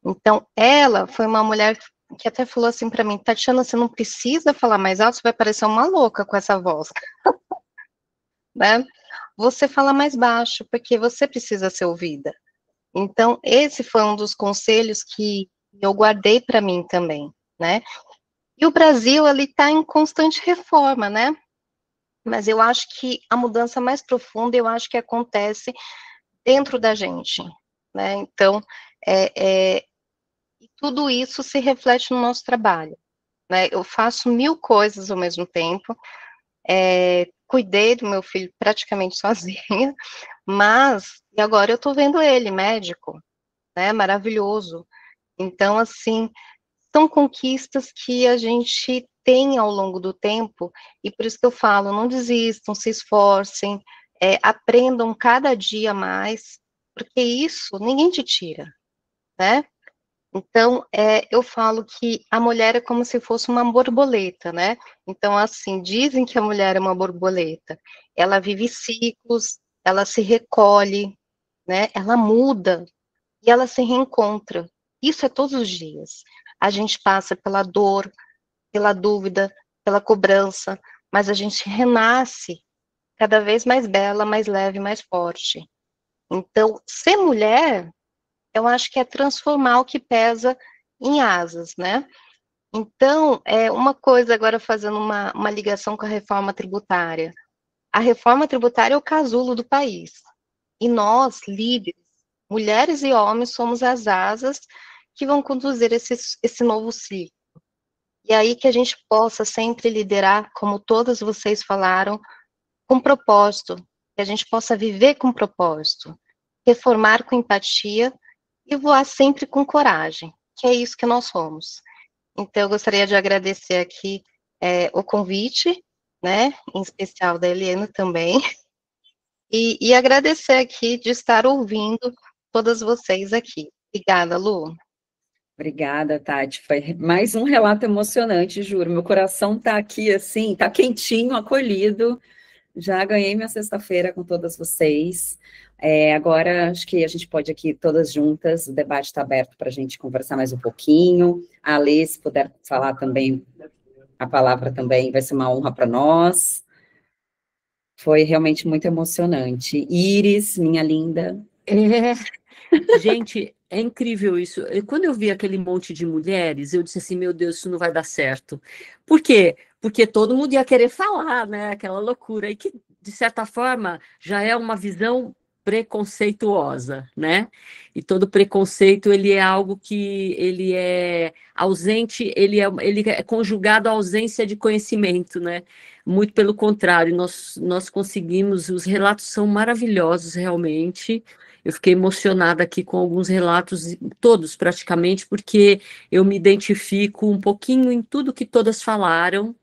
Então, ela foi uma mulher que até falou assim para mim, Tatiana, você não precisa falar mais alto, você vai parecer uma louca com essa voz, né? Você fala mais baixo, porque você precisa ser ouvida. Então, esse foi um dos conselhos que eu guardei para mim também, né? E o Brasil, ele está em constante reforma, né? Mas eu acho que a mudança mais profunda, eu acho que acontece dentro da gente, né? Então, tudo isso se reflete no nosso trabalho, né? Eu faço 1000 coisas ao mesmo tempo, cuidei do meu filho praticamente sozinha, mas, e agora eu estou vendo ele, médico, né? Maravilhoso. Então, assim, são conquistas que a gente tem ao longo do tempo, e por isso que eu falo, não desistam, se esforcem, aprendam cada dia mais, porque isso ninguém te tira, né? Então, eu falo que a mulher é como se fosse uma borboleta, né? Então, assim, dizem que a mulher é uma borboleta, ela vive ciclos, ela se recolhe, né? Ela muda, e ela se reencontra. Isso é todos os dias. A gente passa pela dor, pela dúvida, pela cobrança, mas a gente renasce cada vez mais bela, mais leve, mais forte. Então, ser mulher, eu acho que é transformar o que pesa em asas, né? Então, uma coisa agora fazendo uma ligação com a reforma tributária. A reforma tributária é o casulo do país. E nós, líderes, mulheres e homens, somos as asas que vão conduzir esse novo ciclo. E aí que a gente possa sempre liderar, como todas vocês falaram, com propósito, que a gente possa viver com propósito, reformar com empatia e voar sempre com coragem, que é isso que nós somos. Então, eu gostaria de agradecer aqui o convite, né, em especial da Eliana também, e agradecer aqui de estar ouvindo todas vocês aqui. Obrigada, Lu. Obrigada, Tati. Foi mais um relato emocionante, juro. Meu coração está aqui, assim, está quentinho, acolhido. Já ganhei minha sexta-feira com todas vocês. Agora, acho que a gente pode aqui, todas juntas, o debate está aberto para a gente conversar mais um pouquinho. A Alê, se puder falar também, a palavra também vai ser uma honra para nós. Foi realmente muito emocionante. Iris, minha linda. Gente, é incrível isso. Quando eu vi aquele monte de mulheres, eu disse assim, meu Deus, isso não vai dar certo. Por quê? Porque todo mundo ia querer falar, né? Aquela loucura. E que, de certa forma, já é uma visão preconceituosa, né? E todo preconceito, ele é algo que ele é ausente, ele é conjugado à ausência de conhecimento, né? Muito pelo contrário, nós conseguimos, os relatos são maravilhosos, realmente. Eu fiquei emocionada aqui com alguns relatos, todos praticamente, porque eu me identifico um pouquinho em tudo que todas falaram,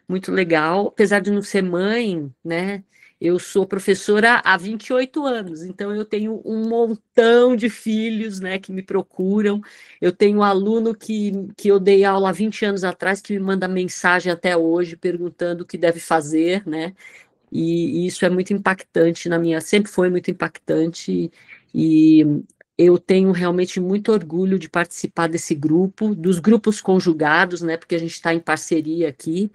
muito legal. Apesar de não ser mãe, né? Eu sou professora há 28 anos, então eu tenho um montão de filhos, né, que me procuram. Eu tenho um aluno que eu dei aula há 20 anos atrás, que me manda mensagem até hoje, perguntando o que deve fazer, né? E isso é muito impactante sempre foi muito impactante, e eu tenho realmente muito orgulho de participar desse grupo, dos grupos conjugados, né, porque a gente está em parceria aqui,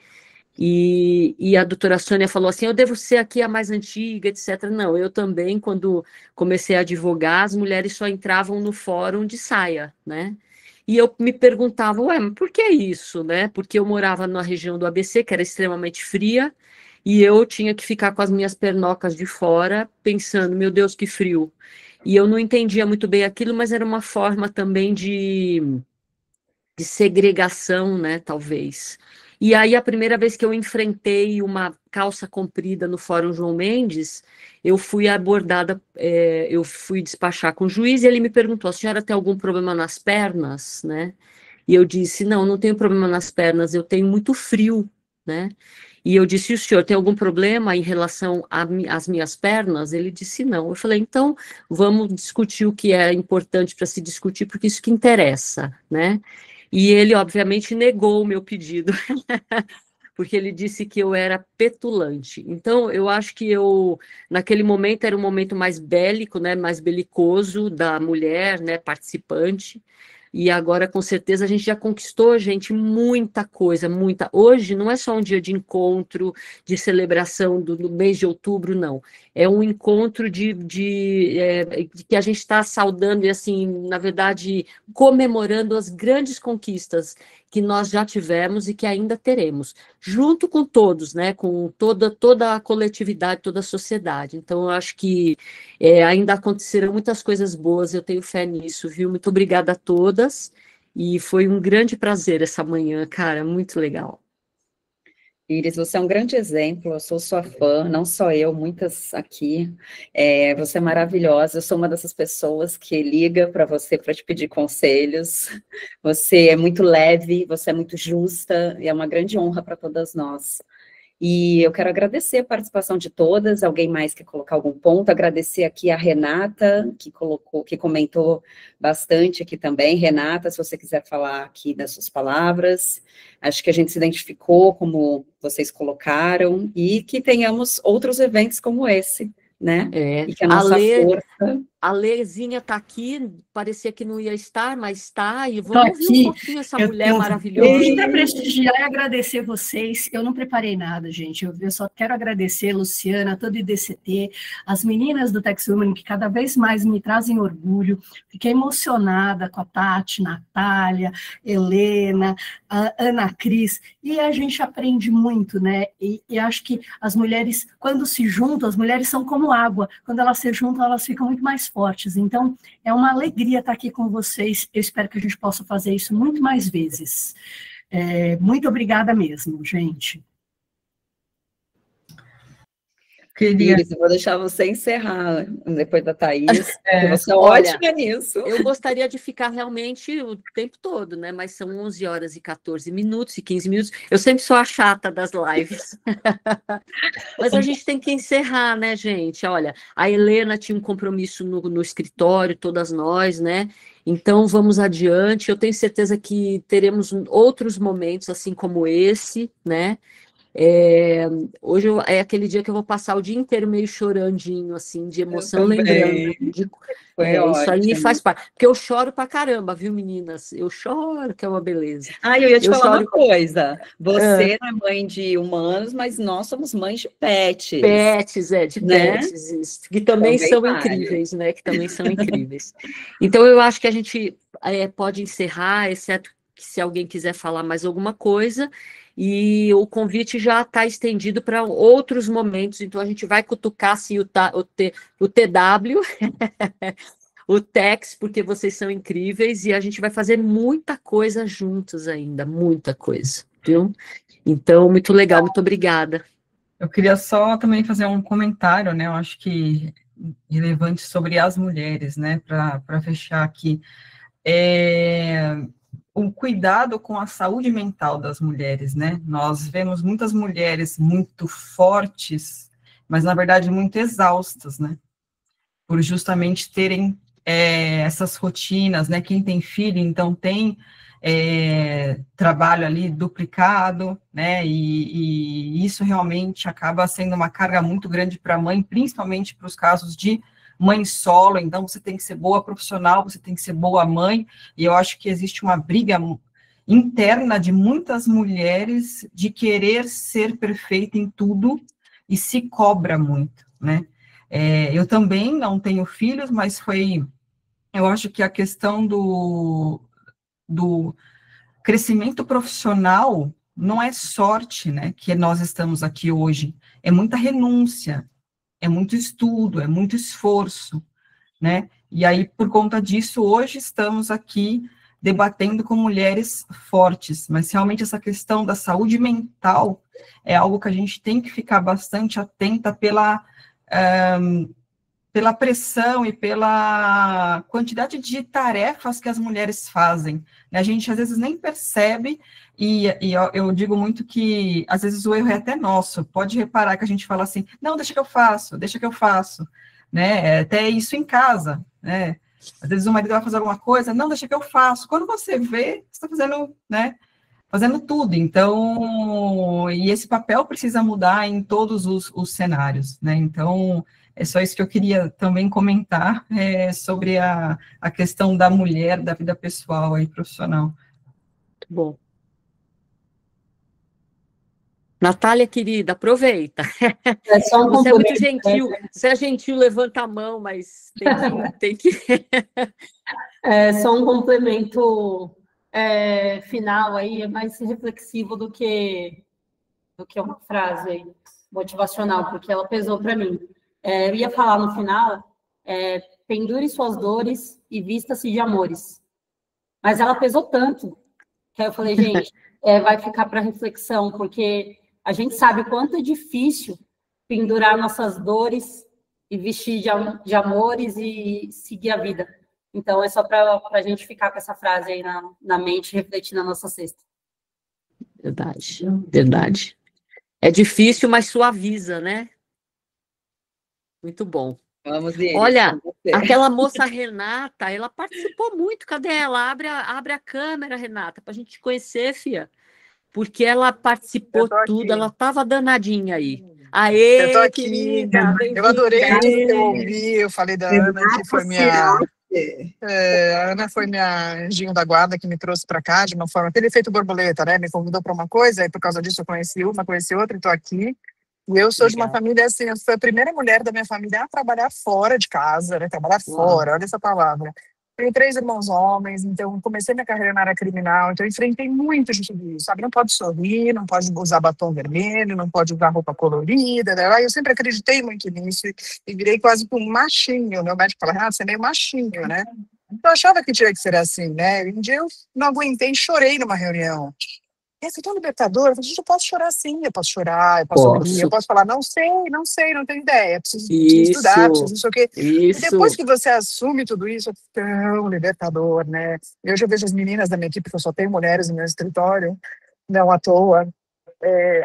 e a doutora Sônia falou assim, eu devo ser aqui a mais antiga, etc. Não, eu também, quando comecei a advogar, as mulheres só entravam no fórum de saia, né? E eu me perguntava, ué, mas por que isso, né? Porque eu morava na região do ABC, que era extremamente fria, e eu tinha que ficar com as minhas pernocas de fora, pensando, meu Deus, que frio. E eu não entendia muito bem aquilo, mas era uma forma também de segregação, né, talvez. E aí, a primeira vez que eu enfrentei uma calça comprida no Fórum João Mendes, eu fui abordada, eu fui despachar com o juiz e ele me perguntou, a senhora tem algum problema nas pernas, né? E eu disse, não tenho problema nas pernas, eu tenho muito frio, né? E eu disse, o senhor tem algum problema em relação às minhas pernas? Ele disse, não. Eu falei, então, vamos discutir o que é importante para se discutir, porque isso que interessa, né? E ele, obviamente, negou o meu pedido, porque ele disse que eu era petulante. Então, eu acho que naquele momento, era um momento mais bélico, né, mais belicoso da mulher, né, participante, e agora, com certeza, a gente já conquistou, gente, muita coisa, muita. Hoje não é só um dia de encontro, de celebração do mês de outubro, não. É um encontro de que a gente está saudando e, assim, na verdade, comemorando as grandes conquistas que nós já tivemos e que ainda teremos, junto com todos, né, com toda a coletividade, toda a sociedade. Então, eu acho que ainda acontecerão muitas coisas boas, eu tenho fé nisso, viu? Muito obrigada a todas, e foi um grande prazer essa manhã, cara, muito legal. Iris, você é um grande exemplo, eu sou sua fã, não só eu, muitas aqui, você é maravilhosa, eu sou uma dessas pessoas que liga para você para te pedir conselhos, você é muito leve, você é muito justa, e é uma grande honra para todas nós. E eu quero agradecer a participação de todas, alguém mais quer colocar algum ponto? Agradecer aqui a Renata, que comentou bastante aqui também. Renata, se você quiser falar aqui das suas palavras, acho que a gente se identificou como vocês colocaram, e que tenhamos outros eventos como esse, né? E que a nossa força... A Lezinha está aqui, parecia que não ia estar, mas está, e vamos ouvir um pouquinho essa mulher maravilhosa. Eu queria prestigiar e agradecer vocês. Eu não preparei nada, gente. Eu só quero agradecer Luciana, todo o IDCT, as meninas do TexWomen, que cada vez mais me trazem orgulho. Fiquei emocionada com a Tati, Natália, Helena, a Ana Cris, e a gente aprende muito, né? E acho que as mulheres, quando se juntam, as mulheres são como água. Quando elas se juntam, elas ficam muito mais fortes. Então, é uma alegria estar aqui com vocês. Eu espero que a gente possa fazer isso muito mais vezes. Muito obrigada mesmo, gente. Iris, eu vou deixar você encerrar depois da Thaís, porque você é olha, ótima nisso. Eu gostaria de ficar realmente o tempo todo, né? Mas são 11 horas e 14 minutos e 15 minutos. Eu sempre sou a chata das lives. Mas a gente tem que encerrar, né, gente? Olha, a Helena tinha um compromisso no escritório, todas nós, né? Então, vamos adiante. Eu tenho certeza que teremos outros momentos, assim como esse, né? Hoje é aquele dia que eu vou passar o dia inteiro meio chorandinho, assim, de emoção, lembrando. Isso aí faz parte. Porque eu choro pra caramba, viu, meninas? Eu choro, que é uma beleza. Eu ia te falar uma coisa. Você não é mãe de humanos, mas nós somos mães de pets. Pets, que também são incríveis, né? Que também são incríveis. Então, eu acho que a gente pode encerrar, exceto que se alguém quiser falar mais alguma coisa. E o convite já está estendido para outros momentos, então a gente vai cutucar assim, o TW, o Tex, porque vocês são incríveis, e a gente vai fazer muita coisa juntos ainda, muita coisa, viu? Então, muito legal, muito obrigada. Eu queria só também fazer um comentário, né, eu acho que relevante sobre as mulheres, né, para fechar aqui. O cuidado com a saúde mental das mulheres, né? Nós vemos muitas mulheres muito fortes, mas, na verdade, muito exaustas, né? Por justamente terem essas rotinas, né? Quem tem filho, então, tem trabalho ali duplicado, né? E isso realmente acaba sendo uma carga muito grande para a mãe, principalmente para os casos de mãe solo. Então você tem que ser boa profissional, você tem que ser boa mãe, e eu acho que existe uma briga interna de muitas mulheres de querer ser perfeita em tudo e se cobra muito, né? Eu também não tenho filhos, mas eu acho que a questão do crescimento profissional não é sorte, né, que nós estamos aqui hoje, é muita renúncia, é muito estudo, é muito esforço, né? E aí, por conta disso, hoje estamos aqui debatendo com mulheres fortes, mas realmente essa questão da saúde mental é algo que a gente tem que ficar bastante atenta pela pressão e pela quantidade de tarefas que as mulheres fazem. A gente, às vezes, nem percebe, e eu digo muito que, às vezes, o erro é até nosso. Pode reparar que a gente fala assim, não, deixa que eu faço, né? Até isso em casa, né? Às vezes o marido vai fazer alguma coisa, não, deixa que eu faço. Quando você vê, você está fazendo, né? Fazendo tudo. Então, e esse papel precisa mudar em todos os cenários, né? Então, é só isso que eu queria também comentar sobre a questão da mulher, da vida pessoal e profissional. Muito bom. Natália, querida, aproveita. Só um Você é muito complemento, gentil. Você é gentil, levanta a mão, mas tem que... Só um complemento final aí, é mais reflexivo do que uma frase aí, motivacional, porque ela pesou para mim. Eu ia falar no final, pendure suas dores e vista-se de amores. Mas ela pesou tanto, que aí eu falei, gente, vai ficar para reflexão, porque a gente sabe o quanto é difícil pendurar nossas dores e vestir de amores e seguir a vida. Então, é só para a gente ficar com essa frase aí na mente, refletir na nossa cesta. Verdade, verdade. É difícil, mas suaviza, né? Muito bom. Vamos ver. Olha, aquela moça Renata, ela participou muito. Cadê ela? Abre a câmera, Renata, para a gente te conhecer, fia. Porque ela participou tudo, ela estava danadinha aí. Aê, eu tô aqui, querida, eu adorei tudo que eu ouvi. Eu falei da Ana, que foi minha... a Ana foi minha anjinho da guarda que me trouxe para cá de uma forma, aquele efeito borboleta, né? Me convidou para uma coisa, e por causa disso eu conheci uma, conheci outra, e estou aqui. E eu sou de uma família assim, eu fui a primeira mulher da minha família a trabalhar fora de casa, né? Trabalhar fora, olha essa palavra. Tenho 3 irmãos homens, então comecei minha carreira na área criminal, então enfrentei muito de tudo isso, sabe? Não pode sorrir, não pode usar batom vermelho, não pode usar roupa colorida, né? Eu sempre acreditei muito nisso e virei quase um machinho. Meu médico falava, você é meio machinho, né? Eu achava que tinha que ser assim, né? Um dia eu não aguentei e chorei numa reunião. Esse é tão libertador. Eu falei, gente, eu posso chorar sim, eu posso chorar, eu posso rir, eu posso falar, não sei, não tenho ideia, preciso estudar, preciso não sei o quê. E depois que você assume tudo isso, é tão libertador, né? Eu já vejo as meninas da minha equipe, que eu só tenho mulheres no meu escritório, não à toa.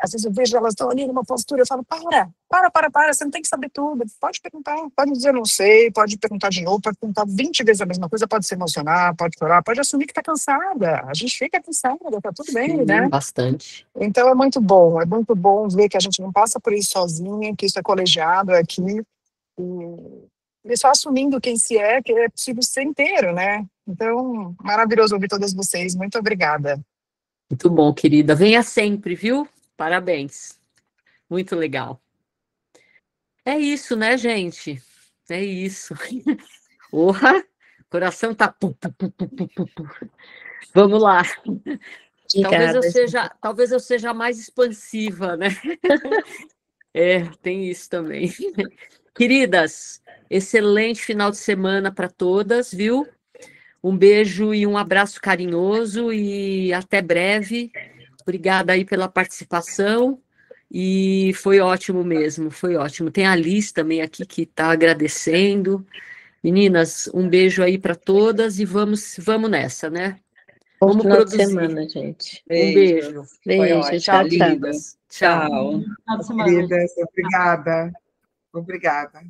Às vezes eu vejo elas estão ali numa postura, eu falo, para, você não tem que saber tudo, pode perguntar, pode dizer não sei, pode perguntar de novo, pode perguntar 20 vezes a mesma coisa, pode se emocionar, pode chorar, pode assumir que está cansada, a gente fica cansada, tá tudo bem, né? Bastante. Então é muito bom ver que a gente não passa por isso sozinha, que isso é colegiado aqui, e só assumindo quem se é, que é possível ser inteiro, né? Então, maravilhoso ouvir todas vocês, muito obrigada. Muito bom, querida. Venha sempre, viu? Parabéns. Muito legal. É isso, né, gente? É isso. Porra, coração tá... Vamos lá. Talvez eu seja mais expansiva, né? Tem isso também. Queridas, excelente final de semana para todas, viu? Um beijo e um abraço carinhoso e até breve. Obrigada aí pela participação e foi ótimo mesmo, foi ótimo. Tem a Liz também aqui que está agradecendo. Meninas, um beijo aí para todas e vamos nessa, né? Bom Vamos final produzir. de semana, gente. Um beijo. Beijo, tchau, Lindas. Tchau. Queridas, obrigada.